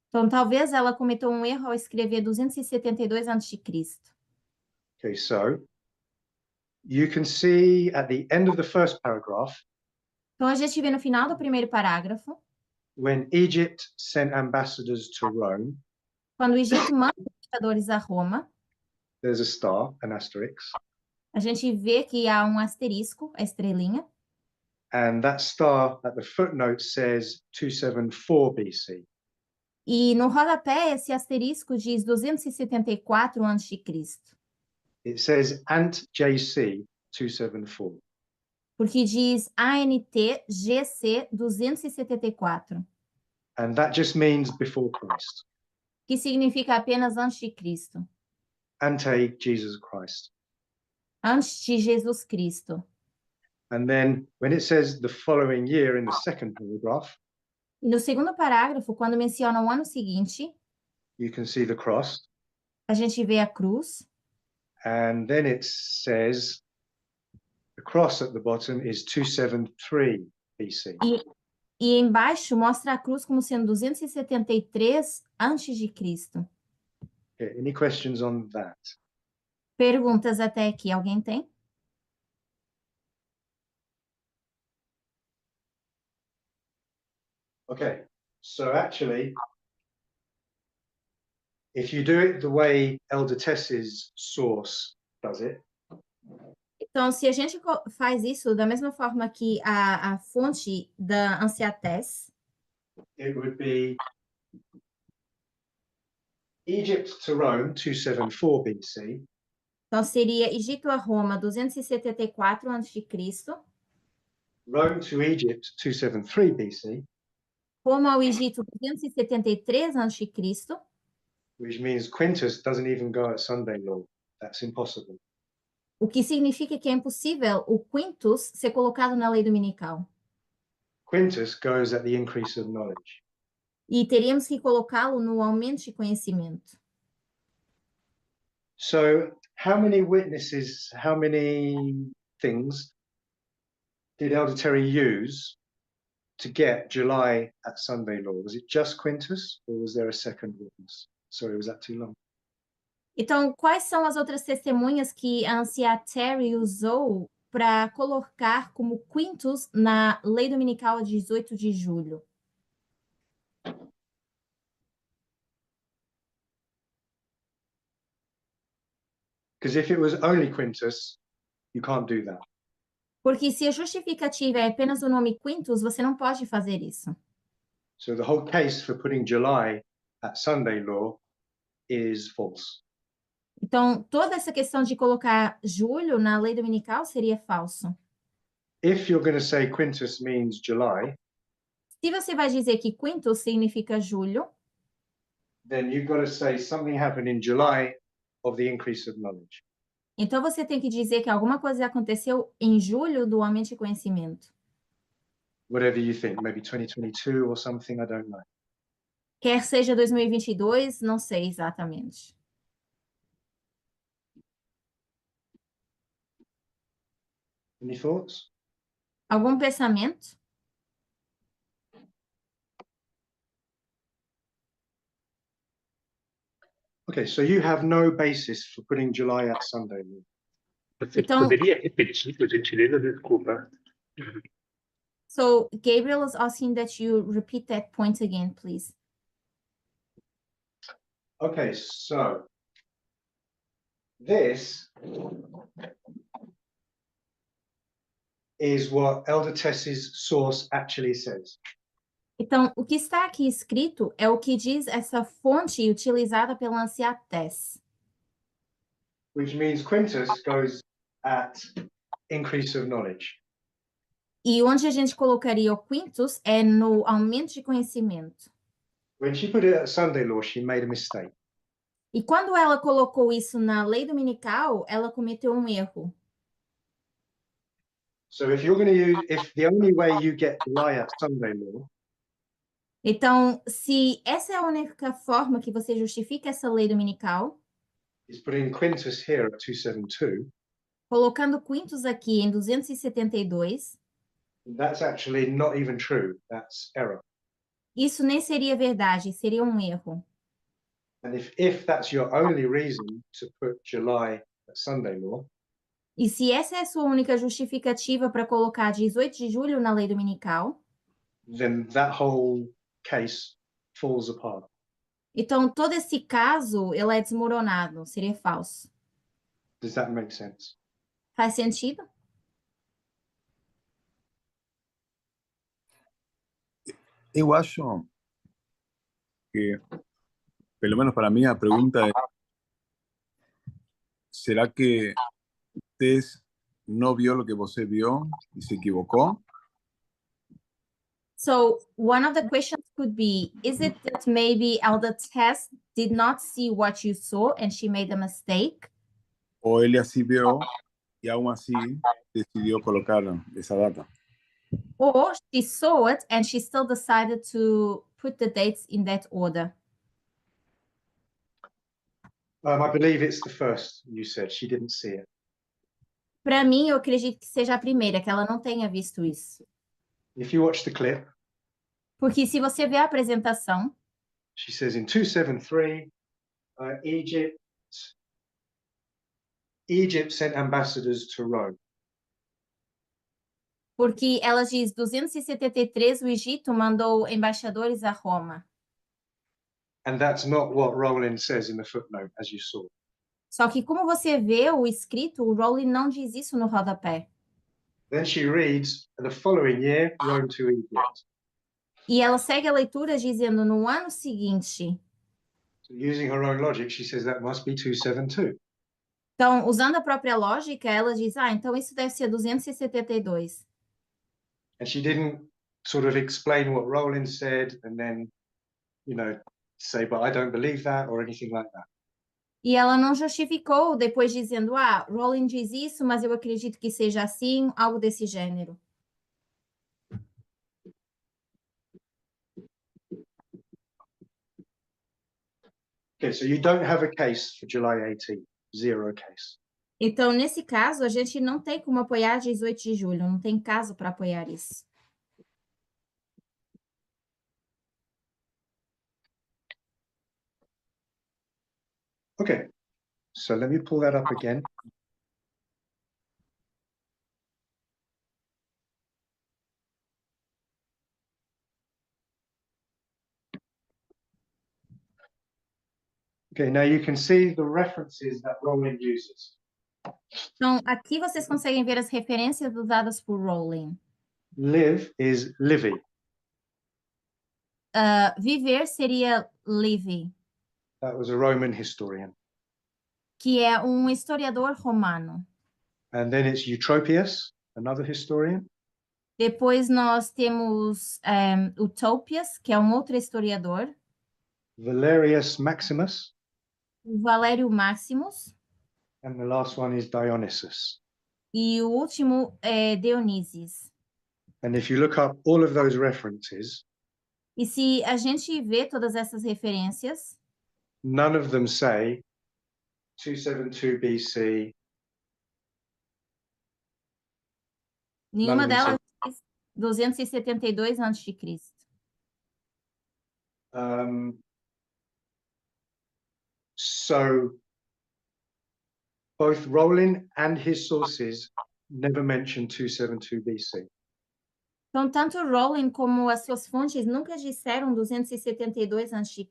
Então, talvez ela cometeu um erro ao escrever 272 a.C. Okay, so you can see at the end of the first paragraph, Então, a gente vê no final do primeiro parágrafo, when Egypt sent ambassadors to Rome, quando o Egito manda embaixadores a Roma, there's a star, an asterisk, a gente vê que há um asterisco, a estrelinha, and that star at the footnote says 274 BC. e no rodapé esse asterisco diz 274 a.C., It says Ant JC 274. porque diz ANT GC 274, And that just means before Christ. que significa apenas antes de Cristo, Ante Jesus Christ. antes de Jesus Cristo. And then when it says the following year in the second paragraph, E no segundo parágrafo, quando menciona o ano seguinte, you can see the cross. a gente vê a cruz, And then it says the cross at the bottom is 273 BC. e embaixo mostra a cruz como sendo 273 antes de Cristo. Okay, any questions on that? Perguntas até aqui, alguém tem? Okay, so actually, if you do it the way Elder Tess's source does it, Então, se a gente faz isso da mesma forma que a fonte da Anciatés, it would be Egypt to Rome 274 BC, então seria Egito a Roma 274 a.C., Rome to Egypt 273 BC, Roma ao Egito 273 a.C., which means Quintus doesn't even go at Sunday law. That's impossible. o que significa que é impossível o Quintus ser colocado na lei dominical. Quintus goes at the increase of knowledge. E teríamos que colocá-lo no aumento de conhecimento. So how many witnesses, how many things did Elder Terry use to get July at Sunday law? Was it just Quintus or was there a second witness? Sorry, was that too long? Então, quais são as outras testemunhas que a anciã Terry usou para colocar como quintus na lei dominical de 18 de julho? Because if it was only Quintus, you can't do that. Porque se a justificativa é apenas o nome quintus, você não pode fazer isso. So the whole case for putting July at Sunday law is false. Então, toda essa questão de colocar julho na lei dominical seria falso. If you're going to say Quintus means July, Se você vai dizer que quintus significa julho, then you've got to say something happened in July of the increase of knowledge. então você tem que dizer que alguma coisa aconteceu em julho do aumento de conhecimento. Whatever you think, maybe 2022 or something, I don't know. Quer seja 2022, não sei exatamente. Any thoughts? Algum pensamento? Okay, so you have no basis for putting July at Sunday law. Você Então- poderia repetir, por gentileza? Desculpa. So Gabriel is asking that you repeat that point again, please. Okay, so this is what Elder Tess's source actually says. Então, o que está aqui escrito é o que diz essa fonte utilizada pela anciã Tess. Which means Quintus goes at increase of knowledge. E onde a gente colocaria o quintus é no aumento de conhecimento. When she put it at Sunday law, she made a mistake. E quando ela colocou isso na lei dominical, ela cometeu um erro. So if you're going to use, if the only way you get July at Sunday law Então, se essa é a única forma que você justifica essa lei dominical, is putting Quintus here at 272, colocando quintus aqui em 272, that's actually not even true. That's error. isso nem seria verdade, seria um erro. And if that's your only reason to put July at Sunday law, E se essa é a sua única justificativa para colocar 18 de julho na lei dominical, then that whole case falls apart. então todo esse caso ele é desmoronado, seria falso. Does that make sense? Faz sentido? Eu acho que, pelo menos para mí, a pregunta es, ¿será que Tess no vio lo que você vio y se equivocó? So one of the questions could be, is it that maybe Elder Tess did not see what you saw and she made a mistake? ¿O él así vio y aún así decidió colocar esa data? Or she saw it and she still decided to put the dates in that order? I believe it's the first you said. She didn't see it. Para mim, eu acredito que seja a primeira, que ela não tenha visto isso. If you watch the clip, Porque se você vê a apresentação, she says in 273, Egypt sent ambassadors to Rome. porque ela diz 273, o Egito mandou embaixadores a Roma. And that's not what Rowland says in the footnote, as you saw. Só que como você vê o escrito, o Rowley não diz isso no rodapé. Then she reads, the following year, Rome to Egypt. E ela segue a leitura dizendo, no ano seguinte. So using her own logic, she says that must be 272. Então, usando a própria lógica, ela diz, então isso deve ser 272. And she didn't sort of explain what Rowland said and then, say, but I don't believe that or anything like that. E ela não justificou depois dizendo, Rowling diz isso, mas eu acredito que seja assim, algo desse gênero. Okay, so you don't have a case for July 18, zero case. Então, nesse caso, a gente não tem como apoiar 18 de julho, não tem caso para apoiar isso. Okay, so let me pull that up again. Okay, now you can see the references that Rowling uses. Então, aqui vocês conseguem ver as referências usadas por Rowling. Live is Livy. Viver seria Livy, That was a Roman historian. que é um historiador romano. And then it's Eutropius, another historian. Depois nós temos Utopias, que é um outro historiador. Valerius Maximus. O Valério Maximus. And the last one is Dionysius. E o último é Dionísios. And if you look up all of those references, E se a gente vê todas essas referências, none of them say 272 BC. nenhuma None of them delas diz 272 a.C. So both Rowling and his sources never mention 272 BC. Então, tanto Rowling como as suas fontes nunca disseram 272 a.C.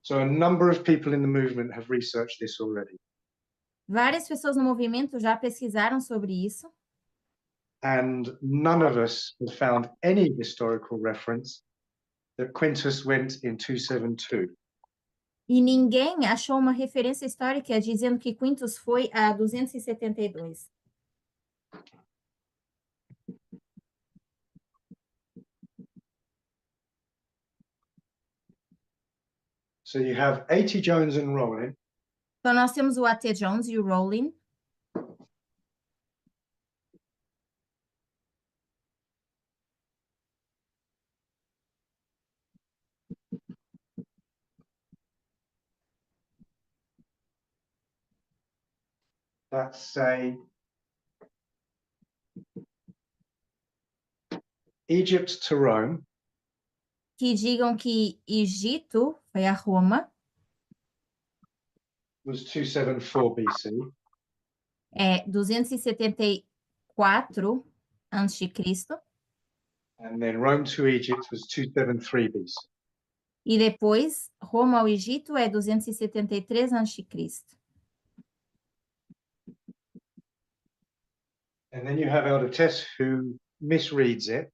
So a number of people in the movement have researched this already. Várias pessoas no movimento já pesquisaram sobre isso. And none of us have found any historical reference that Quintus went in 272. E ninguém achou uma referência histórica dizendo que Quintus foi a 272. So you have A.T. Jones and Rowling. Então, nós temos o A.T. Jones e o Rowling. That say Egypt to Rome Que digam que Egito foi a Roma, was 274 BC. 274 a.C. And then Rome to Egypt was 273 BC. E depois, Roma ao Egito é 273 a.C. And then you have Elder Tess who misreads it.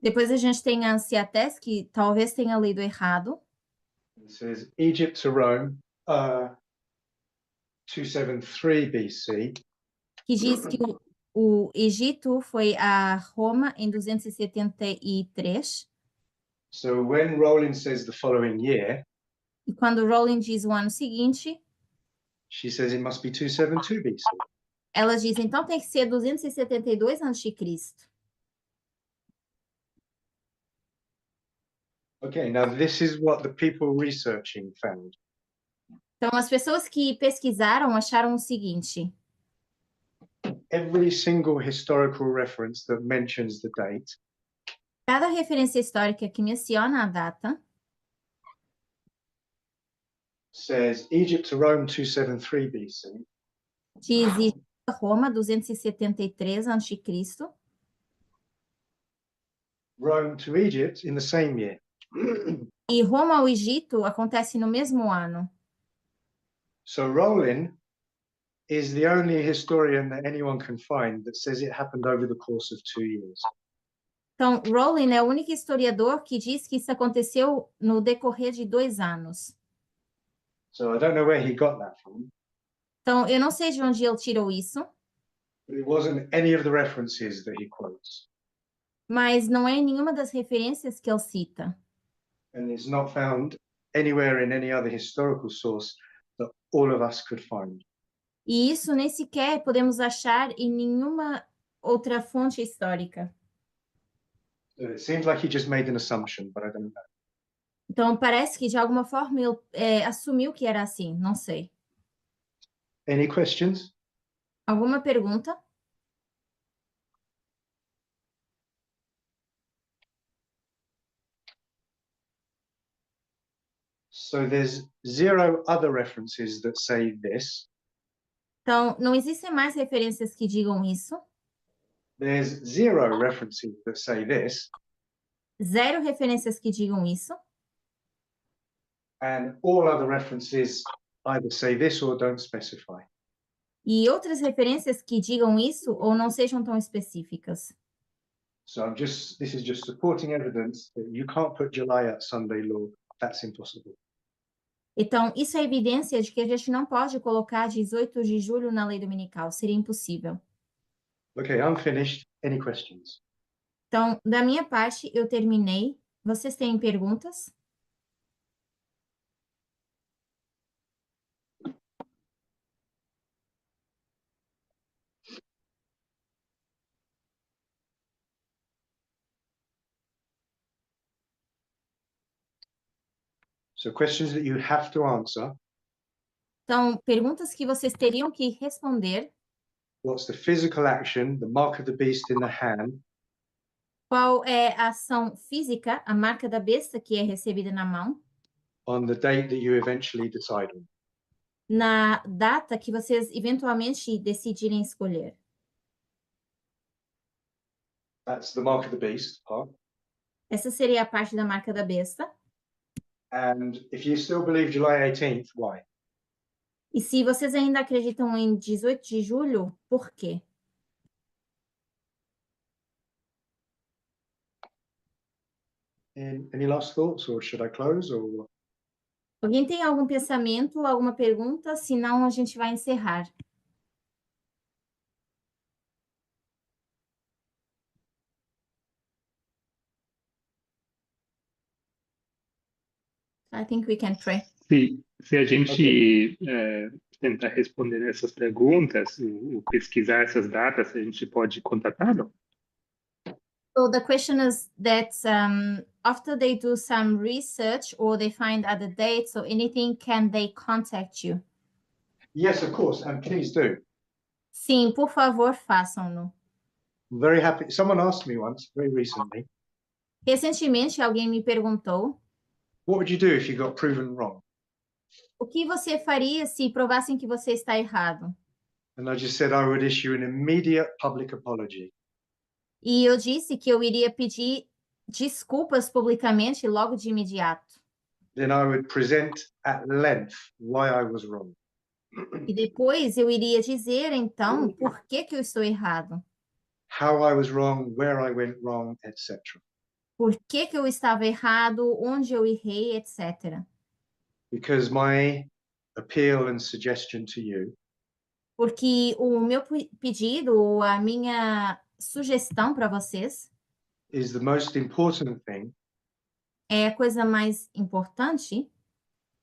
Depois a gente tem a Anciates, que talvez tenha lido errado. It says Egypt to Rome, 273 BC. Que diz que o Egito foi a Roma em 273. So when Rowling says the following year, E quando Rowling diz o ano seguinte, she says it must be 272 BC. ela diz, então tem que ser 272 a.C. Okay, now this is what the people researching found. Então, as pessoas que pesquisaram acharam o seguinte: Every single historical reference that mentions the date cada referência histórica que menciona a data says Egypt to Rome 273 BC, diz Egito a Roma 273 a.C. Rome to Egypt in the same year. e Roma ao Egito acontece no mesmo ano. So Rowling is the only historian that anyone can find that says it happened over the course of 2 years. Então, Rowling é o único historiador que diz que isso aconteceu no decorrer de 2 anos. So I don't know where he got that from, Então, eu não sei de onde ele tirou isso, but it wasn't any of the references that he quotes. mas não é em nenhuma das referências que ele cita. And it's not found anywhere in any other historical source that all of us could find. E isso nem sequer podemos achar em nenhuma outra fonte histórica. So it seems like he just made an assumption, but I don't know. Então, parece que de alguma forma ele assumiu que era assim, não sei. Any questions? Alguma pergunta? So there's 0 other references that say this. Então, não existem mais referências que digam isso. There's 0 references that say this. 0 referências que digam isso. And all other references either say this or don't specify. E outras referências que digam isso ou não sejam tão específicas. So this is just supporting evidence that you can't put July at Sunday law. That's impossible. Então, isso é evidência de que a gente não pode colocar 18 de julho na lei dominical. Seria impossível. Okay, I'm finished. Any questions? Então, da minha parte, eu terminei. Vocês têm perguntas? So questions that you have to answer. Então, perguntas que vocês teriam que responder. What's the physical action, the mark of the beast in the hand, Qual é a ação física, a marca da besta que é recebida na mão, on the date that you eventually decide on? na data que vocês eventualmente decidirem escolher? That's the mark of the beast part. Essa seria a parte da marca da besta. And if you still believe July 18th, why? E se vocês ainda acreditam em 18 de julho, por quê? Any last thoughts, or should I close, or what? Alguém tem algum pensamento, alguma pergunta? Senão a gente vai encerrar. I think we can pray. Se a gente tentar responder essas perguntas, ou pesquisar essas datas, a gente pode contatá-lo? So the question is that after they do some research or they find other dates or anything, can they contact you? Yes, of course, and please do. Sim, por favor, façam-no. I'm very happy. Someone asked me once, very recently, Recentemente, alguém me perguntou what would you do if you got proven wrong? o que você faria se provassem que você está errado? And I just said I would issue an immediate public apology. E eu disse que eu iria pedir desculpas publicamente logo de imediato. Then I would present at length why I was wrong. E depois eu iria dizer, então, por que que eu estou errado? How I was wrong, where I went wrong, etc. Por que que eu estava errado, onde eu errei, etc. Because my appeal and suggestion to you Porque o meu pedido, ou a minha sugestão para vocês is the most important thing, é a coisa mais importante,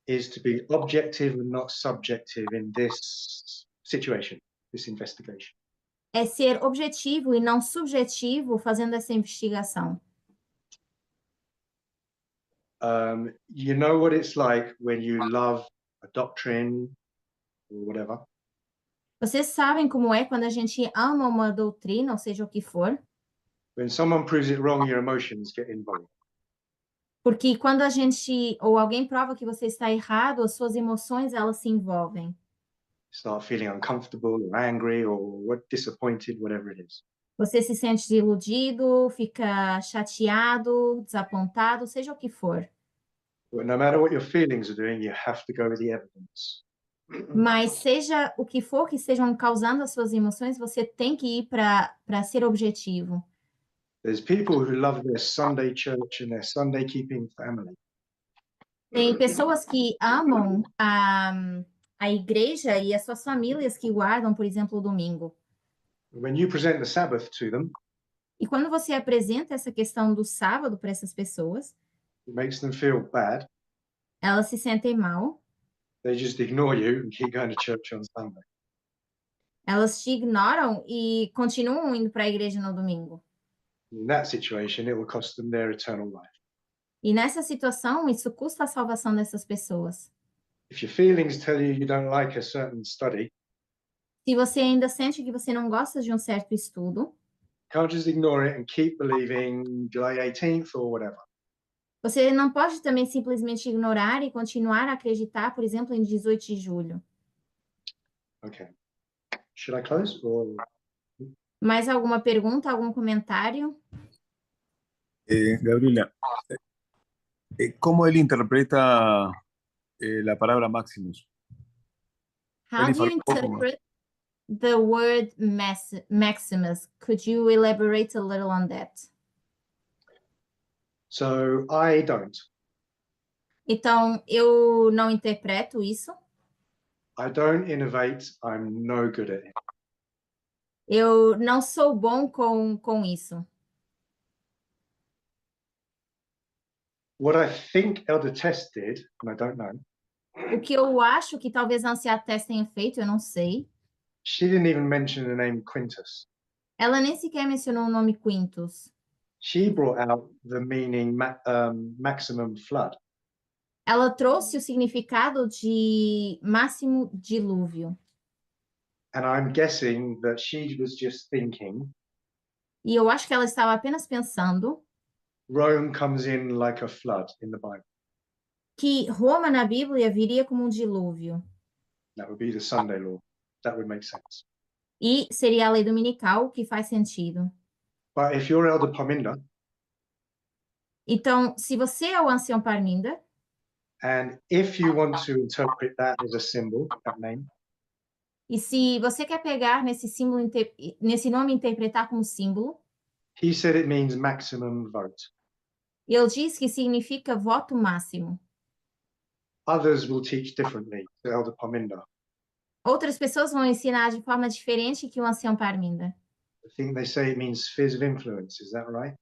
is to be objective and not subjective in this situation, this investigation. é ser objetivo e não subjetivo fazendo essa investigação. You know what it's like when you love a doctrine or whatever, Vocês sabem como é quando a gente ama uma doutrina, ou seja o que for, when someone proves it wrong, your emotions get involved. porque quando a gente ou alguém prova que você está errado, as suas emoções elas se envolvem. Start feeling uncomfortable or angry or disappointed, whatever it is. Você se sente desiludido, fica chateado, desapontado, seja o que for. But no matter what your feelings are doing, you have to go with the evidence. Mas seja o que for que estejam causando as suas emoções, você tem que ir para ser objetivo. There's people who love their Sunday church and their Sunday keeping family. Tem pessoas que amam a igreja e as suas famílias que guardam, por exemplo, o domingo. When you present the Sabbath to them, E quando você apresenta essa questão do sábado para essas pessoas, it makes them feel bad. elas se sentem mal, They just ignore you and keep going to church on Sunday. elas te ignoram e continuam indo para a igreja no domingo. In that situation, it will cost them their eternal life. E nessa situação, isso custa a salvação dessas pessoas. If your feelings tell you you don't like a certain study, Se você ainda sente que você não gosta de um certo estudo, can't just ignore it and keep believing July 18th or whatever. você não pode também simplesmente ignorar e continuar a acreditar, por exemplo, em 18 de julho. Okay. Should I close or Mais alguma pergunta, algum comentário? Gabriela, ¿cómo él interpreta la palabra Maximus? How Ele do you falou um pouco, interpret the word Maximus? Could you elaborate a little on that? so I don't. Então, eu não interpreto isso. I don't innovate. I'm no good at it. Eu não sou bom com isso. What I think Elder Test did, and I don't know, O que eu acho que talvez a Anciã Tess tenha feito, eu não sei. she didn't even mention the name Quintus. Ela nem sequer mencionou o nome Quintus. She brought out the meaning maximum flood. Ela trouxe o significado de máximo dilúvio. And I'm guessing that she was just thinking E eu acho que ela estava apenas pensando Rome comes in like a flood in the Bible. que Roma na Bíblia viria como um dilúvio. That would be the Sunday law. That would make sense. E seria a lei dominical, que faz sentido. But if you're Elder Parminda, Então, se você é o ancião Parminda, and if you want to interpret that as a symbol, that name, e se você quer pegar nesse símbolo, nesse nome e interpretar como símbolo, he said it means maximum vote. ele diz que significa voto máximo. Others will teach differently to Elder Parminda. Outras pessoas vão ensinar de forma diferente que o ancião Parminda. I think they say it means spheres of influence. Is that right?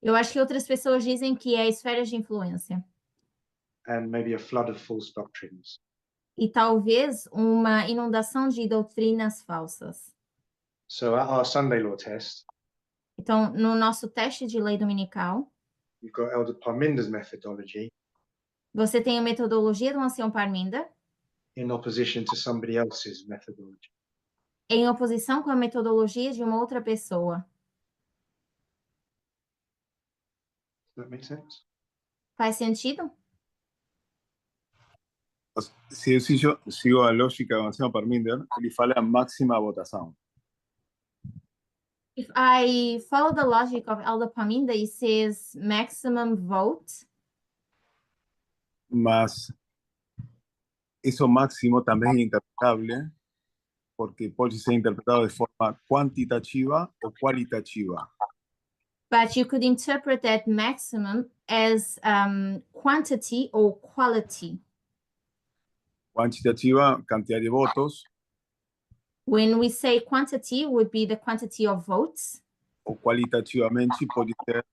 Eu acho que outras pessoas dizem que é esferas de influência. And maybe a flood of false doctrines. E talvez uma inundação de doutrinas falsas. So at our Sunday law test, Então, no nosso teste de lei dominical, you've got Elder Parminda's methodology você tem a metodologia do ancião Parminda in opposition to somebody else's methodology. em oposição com a metodologia de uma outra pessoa. Does that make sense? Faz sentido? Se eu sigo a lógica do Ancião Parminder, ele fala a máxima votação. If I follow the logic of Elder Parminda, it says maximum vote, Mas eso máximo también es interpretable porque puede ser interpretado de forma cuantitativa o cualitativa. but you could interpret that maximum as quantity or quality. Cuantitativa, cantidad de votos, When we say quantity, would be the quantity of votes, o cualitativamente puede ser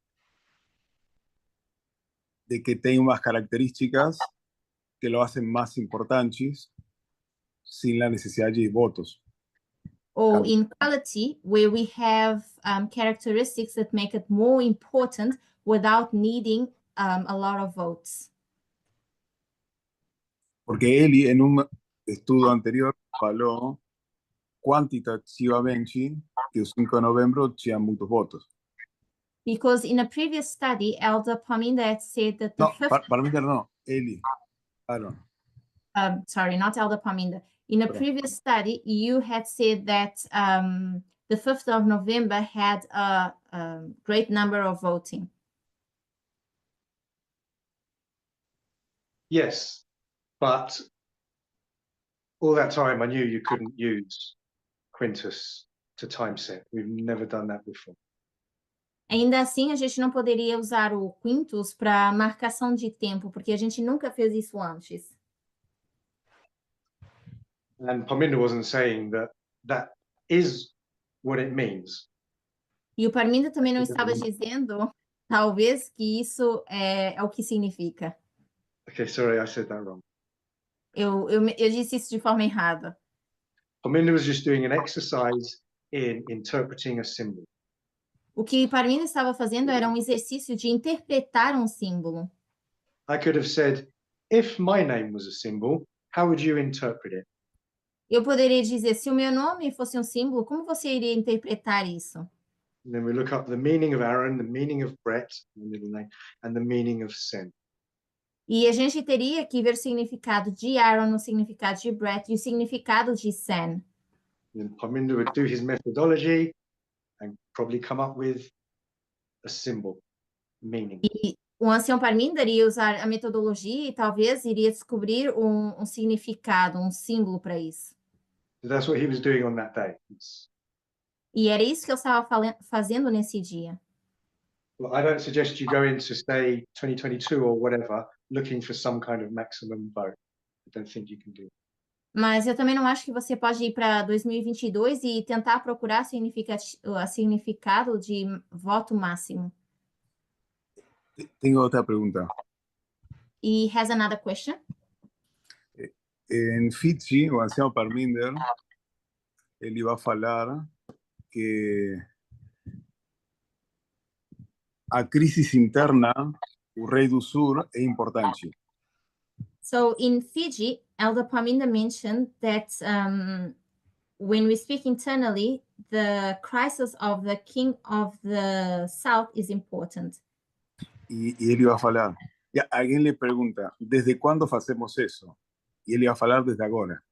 de que tenga unas características que lo hacen más importantes sin la necesidad de votos. or in quality, where we have characteristics that make it more important without needing a lot of votes. Porque Eli en un estudio anterior falou quantitativamente que o 5 de novembro tinha muitos votos. Because in a previous study, Elder Parminda had said that the No, fifth, para mí no, Eli. Aaron. sorry, not Elder Parminda. In a Pardon. previous study, you had said that the 5th of November had a great number of voting. Yes, but all that time I knew you couldn't use Quintus to time set. We've never done that before. Ainda assim, a gente não poderia usar o Quintus para marcação de tempo, porque a gente nunca fez isso antes. And Parminda wasn't saying that that is what it means. E o Parminda também não estava dizendo, talvez, que isso é o que significa. Okay, sorry, I said that wrong. Eu disse isso de forma errada. Parminda was just doing an exercise in interpreting a symbol. O que Parminder estava fazendo era um exercício de interpretar um símbolo. I could have said, if my name was a symbol, how would you interpret it? Eu poderia dizer, se o meu nome fosse um símbolo, como você iria interpretar isso? And then we look up the meaning of Aaron, the meaning of Brett, the middle name, and the meaning of Sen. E a gente teria que ver o significado de Aaron, o significado de Brett e o significado de Sen. And then Parminder would do his methodology and probably come up with a symbol, meaning. E o ancião Parminder iria usar a metodologia e talvez iria descobrir um significado, um símbolo para isso. So that's what he was doing on that day. E era isso que eu estava fazendo nesse dia. Well, I don't suggest you go into, say, 2022 or whatever, looking for some kind of maximum vote. I don't think you can do. Mas eu também não acho que você pode ir para 2022 e tentar procurar significado de voto máximo. Tengo otra pregunta. E has another question? En Fiji, o ancião Parminder, ele iba a falar que a crise interna, o rei do Sur, é importante. So in Fiji, Elder Parminder mentioned that when we speak internally, the crisis of the king of the south is important. E ele iba a falar. E alguém le pergunta, ¿desde cuándo fazemos isso? E ele ia falar desde agora.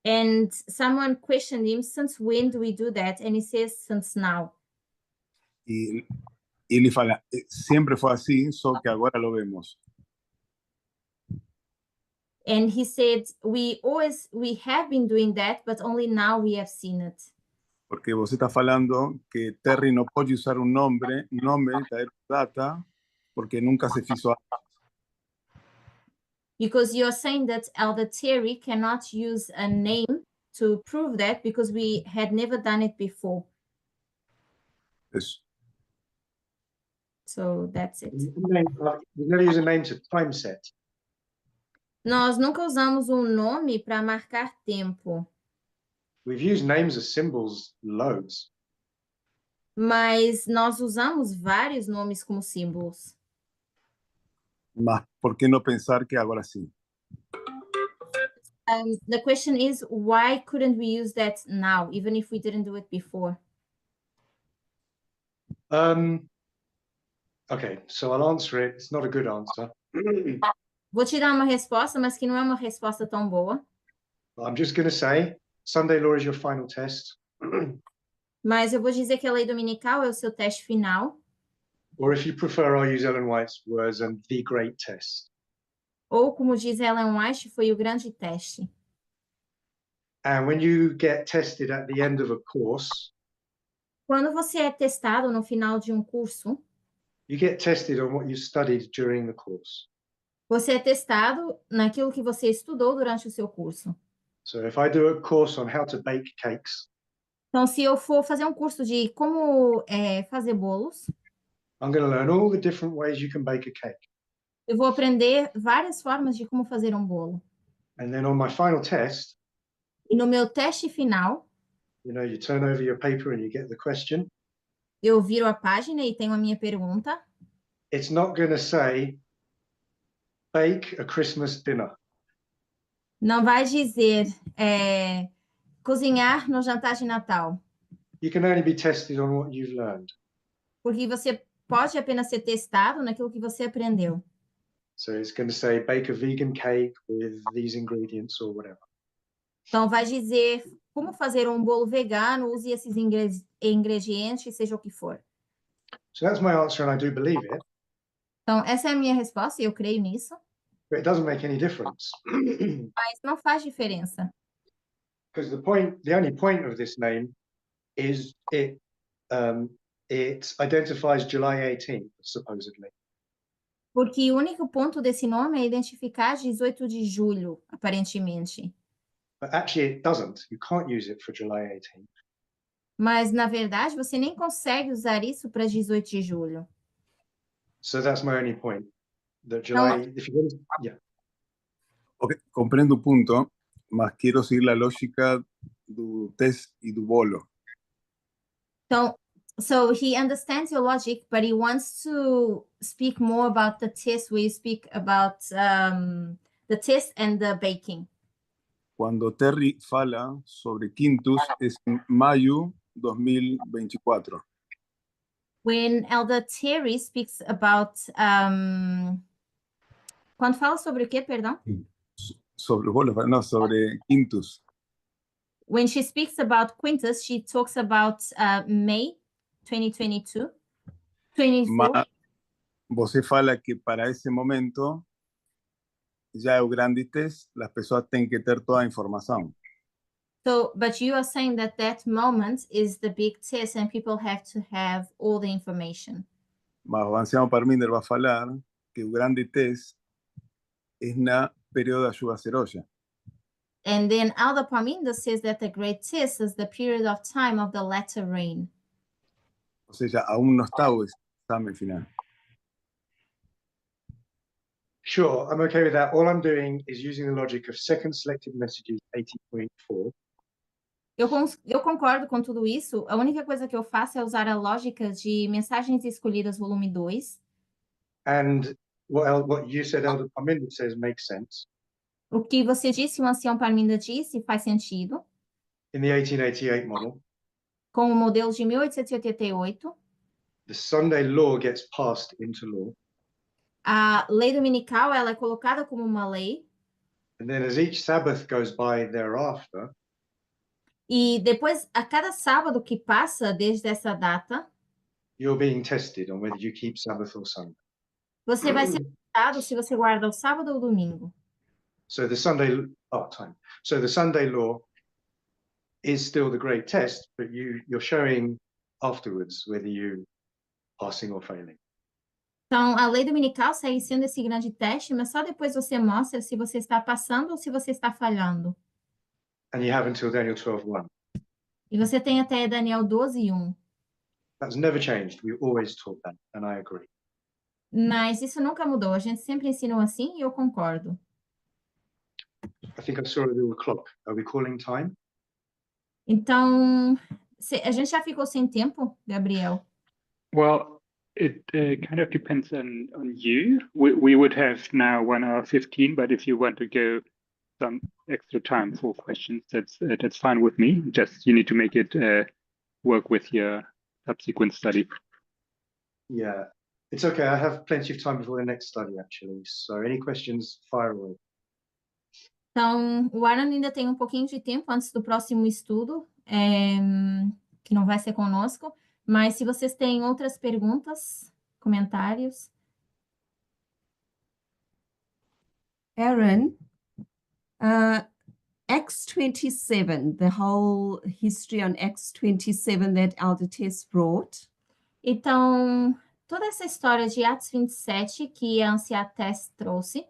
And someone questioned him, since when do we do that? And he says, since now. E ele fala, sempre foi assim, só que agora lo vemos. And he said, we have been doing that, but only now we have seen it. Porque você está falando que Terry não pode usar um nome da data, porque nunca se fez antes. Because you're saying that Elder Terry cannot use a name to prove that because we had never done it before. Isso. So that's it. We never use a name to time set. Nós nunca usamos um nome para marcar tempo, We've used names as symbols loads. mas nós usamos vários nomes como símbolos. Mas por que não pensar que agora sim? The question is, why couldn't we use that now, even if we didn't do it before? Okay, so I'll answer it. It's not a good answer. Vou te dar uma resposta, mas que não é uma resposta tão boa. I'm just going to say, Sunday law is your final test. Mas eu vou dizer que a lei dominical é o seu teste final. Or if you prefer, I'll use Ellen White's words and the great test. Ou, como diz Ellen White, foi o grande teste. And when you get tested at the end of a course, Quando você é testado no final de um curso, you get tested on what you studied during the course. você é testado naquilo que você estudou durante o seu curso. So if I do a course on how to bake cakes, Então, se eu for fazer um curso de como fazer bolos, I'm going to learn all the different ways you can bake a cake. eu vou aprender várias formas de como fazer um bolo. And then on my final test, E no meu teste final, you know, you turn over your paper and you get the question. eu viro a página e tenho a minha pergunta. It's not going to say, bake a Christmas dinner. Não vai dizer cozinhar no jantar de Natal, You can only be tested on what you've learned. porque você pode apenas ser testado naquilo que você aprendeu. So it's going to say, bake a vegan cake with these ingredients or whatever. Então, vai dizer como fazer um bolo vegano, use esses ingredientes, seja o que for. So that's my answer, and I do believe it, Então, essa é a minha resposta e eu creio nisso, but it doesn't make any difference. mas não faz diferença. Because the only point of this name is it identifies July 18th, supposedly. Porque o único ponto desse nome é identificar 18 de julho, aparentemente. But actually it doesn't. You can't use it for July 18th. Mas, na verdade, você nem consegue usar isso para 18 de julho. So that's my only point. That July, if you're going to, yeah. Okay, compreendo o ponto, mas quero seguir a lógica do teste e do bolo. Então, So he understands your logic, but he wants to speak more about the test where you speak about the test and the baking. Cuando Terry fala sobre quintus es en mayo 2024. When Elder Terry speaks about quando fala sobre o quê, perdão? Sobre quintus. When she speaks about Quintus, she talks about May 2022, 24. Mas você fala que para esse momento já é o grande teste, as pessoas têm que ter toda a informação. So, but you are saying that that moment is the big test and people have to have all the information. Mas o ancião Parminder vai falar que o grande teste é na período da chuva seroja. And then Elder Parminder says that the great test is the period of time of the latter rain. Ou seja, aún não está o exame final. Sure, I'm okay with that. All I'm doing is using the logic of second selected messages 80.4. Eu concordo com tudo isso. A única coisa que eu faço é usar a lógica de Mensagens Escolhidas, volume 2. And what you said, Elder Parminder, says makes sense. O que você disse, o ancião Parminder disse, faz sentido. In the 1888 model, Com o modelo de 1888, the Sunday law gets passed into law. a lei dominical ela é colocada como uma lei. And then as each Sabbath goes by thereafter, E depois, a cada sábado que passa desde essa data, you're being tested on whether you keep Sabbath or Sunday. você vai ser testado se você guarda o sábado ou o domingo. So the Sunday law is still the great test, but you're showing afterwards whether you passing or failing. Então, a lei dominical segue sendo esse grande teste, mas só depois você mostra se você está passando ou se você está falhando. And you have until Daniel 12:1. E você tem até Daniel 12:1. That's never changed. We always taught that, and I agree. Mas isso nunca mudou. A gente sempre ensinou assim e eu concordo. I think I saw a little clock. Are we calling time? Então, a gente já ficou sem tempo, Gabriel? Well, it kind of depends on you. We would have now 1 hour 15, but if you want to go some extra time for questions, that's fine with me. Just you need to make it work with your subsequent study. Yeah, it's okay. I have plenty of time before the next study, actually. So any questions, fire away. Então, o Aaron ainda tem um pouquinho de tempo antes do próximo estudo, que não vai ser conosco. Mas se vocês têm outras perguntas, comentários. Aaron, Acts 27, the whole history on Acts 27 that Elder Tess brought. Então, toda essa história de Atos 27 que a Anciã Tess trouxe,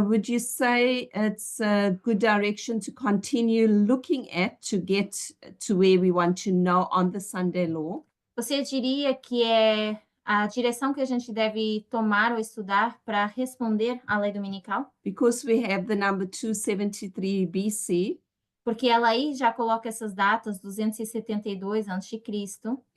would you say it's a good direction to continue looking at to get to where we want to know on the Sunday law? você diria que é a direção que a gente deve tomar ou estudar para responder à lei dominical? Because we have the number 273 BC. Porque ela aí já coloca essas datas, 272 a.C.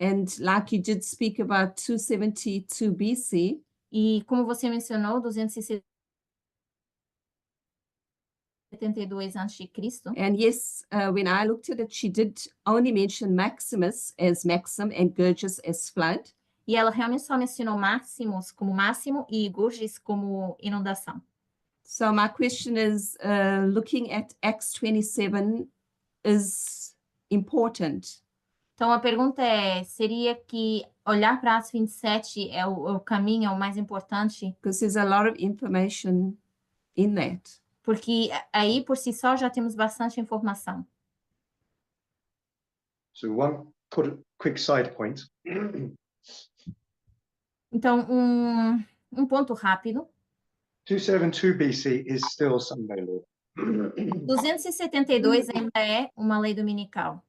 And like you did speak about 272 BC. E como você mencionou, 272 a.C. And yes, when I looked at it, she did only mention Maximus as Maxim and Gurgis as flood. E ela realmente só mencionou Maximus como máximo e Gurgis como inundação. So my question is, looking at Acts 27 is important. Então a pergunta seria que olhar para Atos 27 é o caminho, é o mais importante? Because there's a lot of information in that. Porque aí por si só já temos bastante informação. So one quick side point. Então, um ponto rápido. 272 BC is still Sunday law. 272 ainda é uma lei dominical.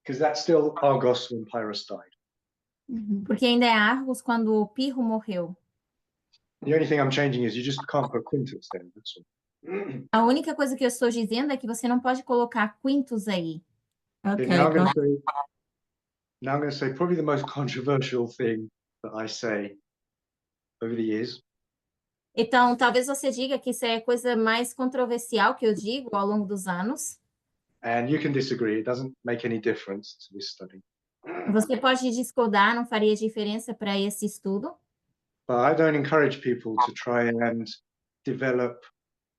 Because that's still Argos when Pyrrhus died. Porque ainda é Argos quando o Pirro morreu. The only thing I'm changing is you just can't put Quintus then, that's all. A única coisa que eu estou dizendo é que você não pode colocar Quintus aí. Okay, Ok, now I'm going pronto. to say, now I'm going to say probably the most controversial thing that I say over the years. Então, talvez você diga que isso é a coisa mais controversial que eu digo ao longo dos anos. And you can disagree, it doesn't make any difference to this study. Você pode discordar, não faria diferença para esse estudo. But I don't encourage people to try and develop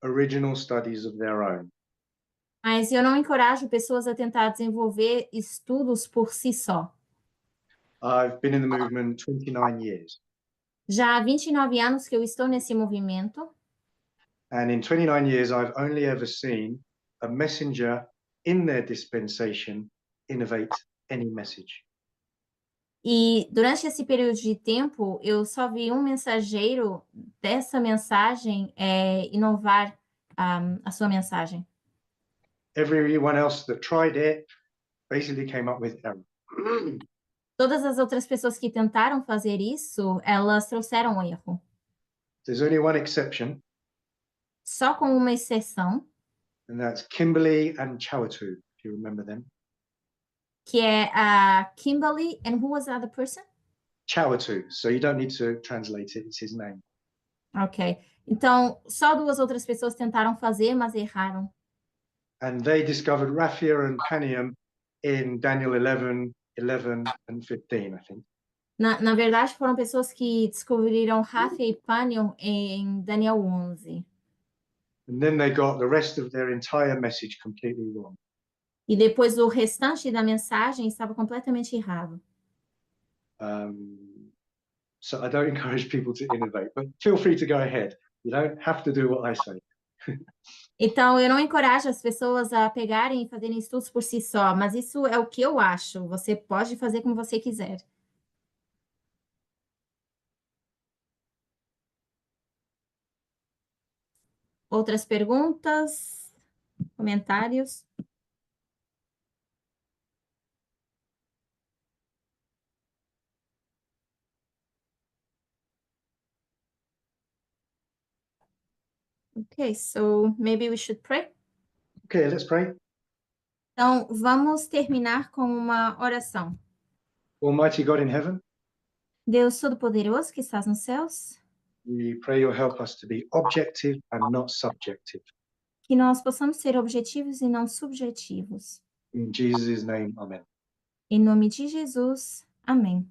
original studies of their own. Mas eu não encorajo pessoas a tentar desenvolver estudos por si só. I've been in the movement 29 years. Já há 29 anos que eu estou nesse movimento, And in 29 years, I've only ever seen a messenger in their dispensation innovate any message. e durante esse período de tempo, eu só vi um mensageiro dessa mensagem inovar a sua mensagem. Everyone else that tried it basically came up with error. Todas as outras pessoas que tentaram fazer isso, elas trouxeram um erro. There's only one exception, Só com uma exceção, and that's Kimberly and Chawatu, if you remember them. que é a Kimberly, and who was the other person? Chawatu, so you don't need to translate it, it's his name. Ok. Então, só duas outras pessoas tentaram fazer, mas erraram. And they discovered raffia and panium in Daniel 11, 11 and 15, I think. Na verdade, foram pessoas que descobriram Raphia e Panion em Daniel 11. And then they got the rest of their entire message completely wrong. E depois o restante da mensagem estava completamente errado. So I don't encourage people to innovate, but feel free to go ahead. You don't have to do what I say. Então, eu não encorajo as pessoas a pegarem e fazerem estudos por si só, mas isso é o que eu acho. Você pode fazer como você quiser. Outras perguntas? Comentários? Okay, so maybe we should pray. Okay, let's pray. Então, vamos terminar com uma oração. Almighty God in heaven, Deus Todo-Poderoso que estás nos céus, we pray you'll help us to be objective and not subjective. que nós possamos ser objetivos e não subjetivos. In Jesus' name, amen. Em nome de Jesus, amém.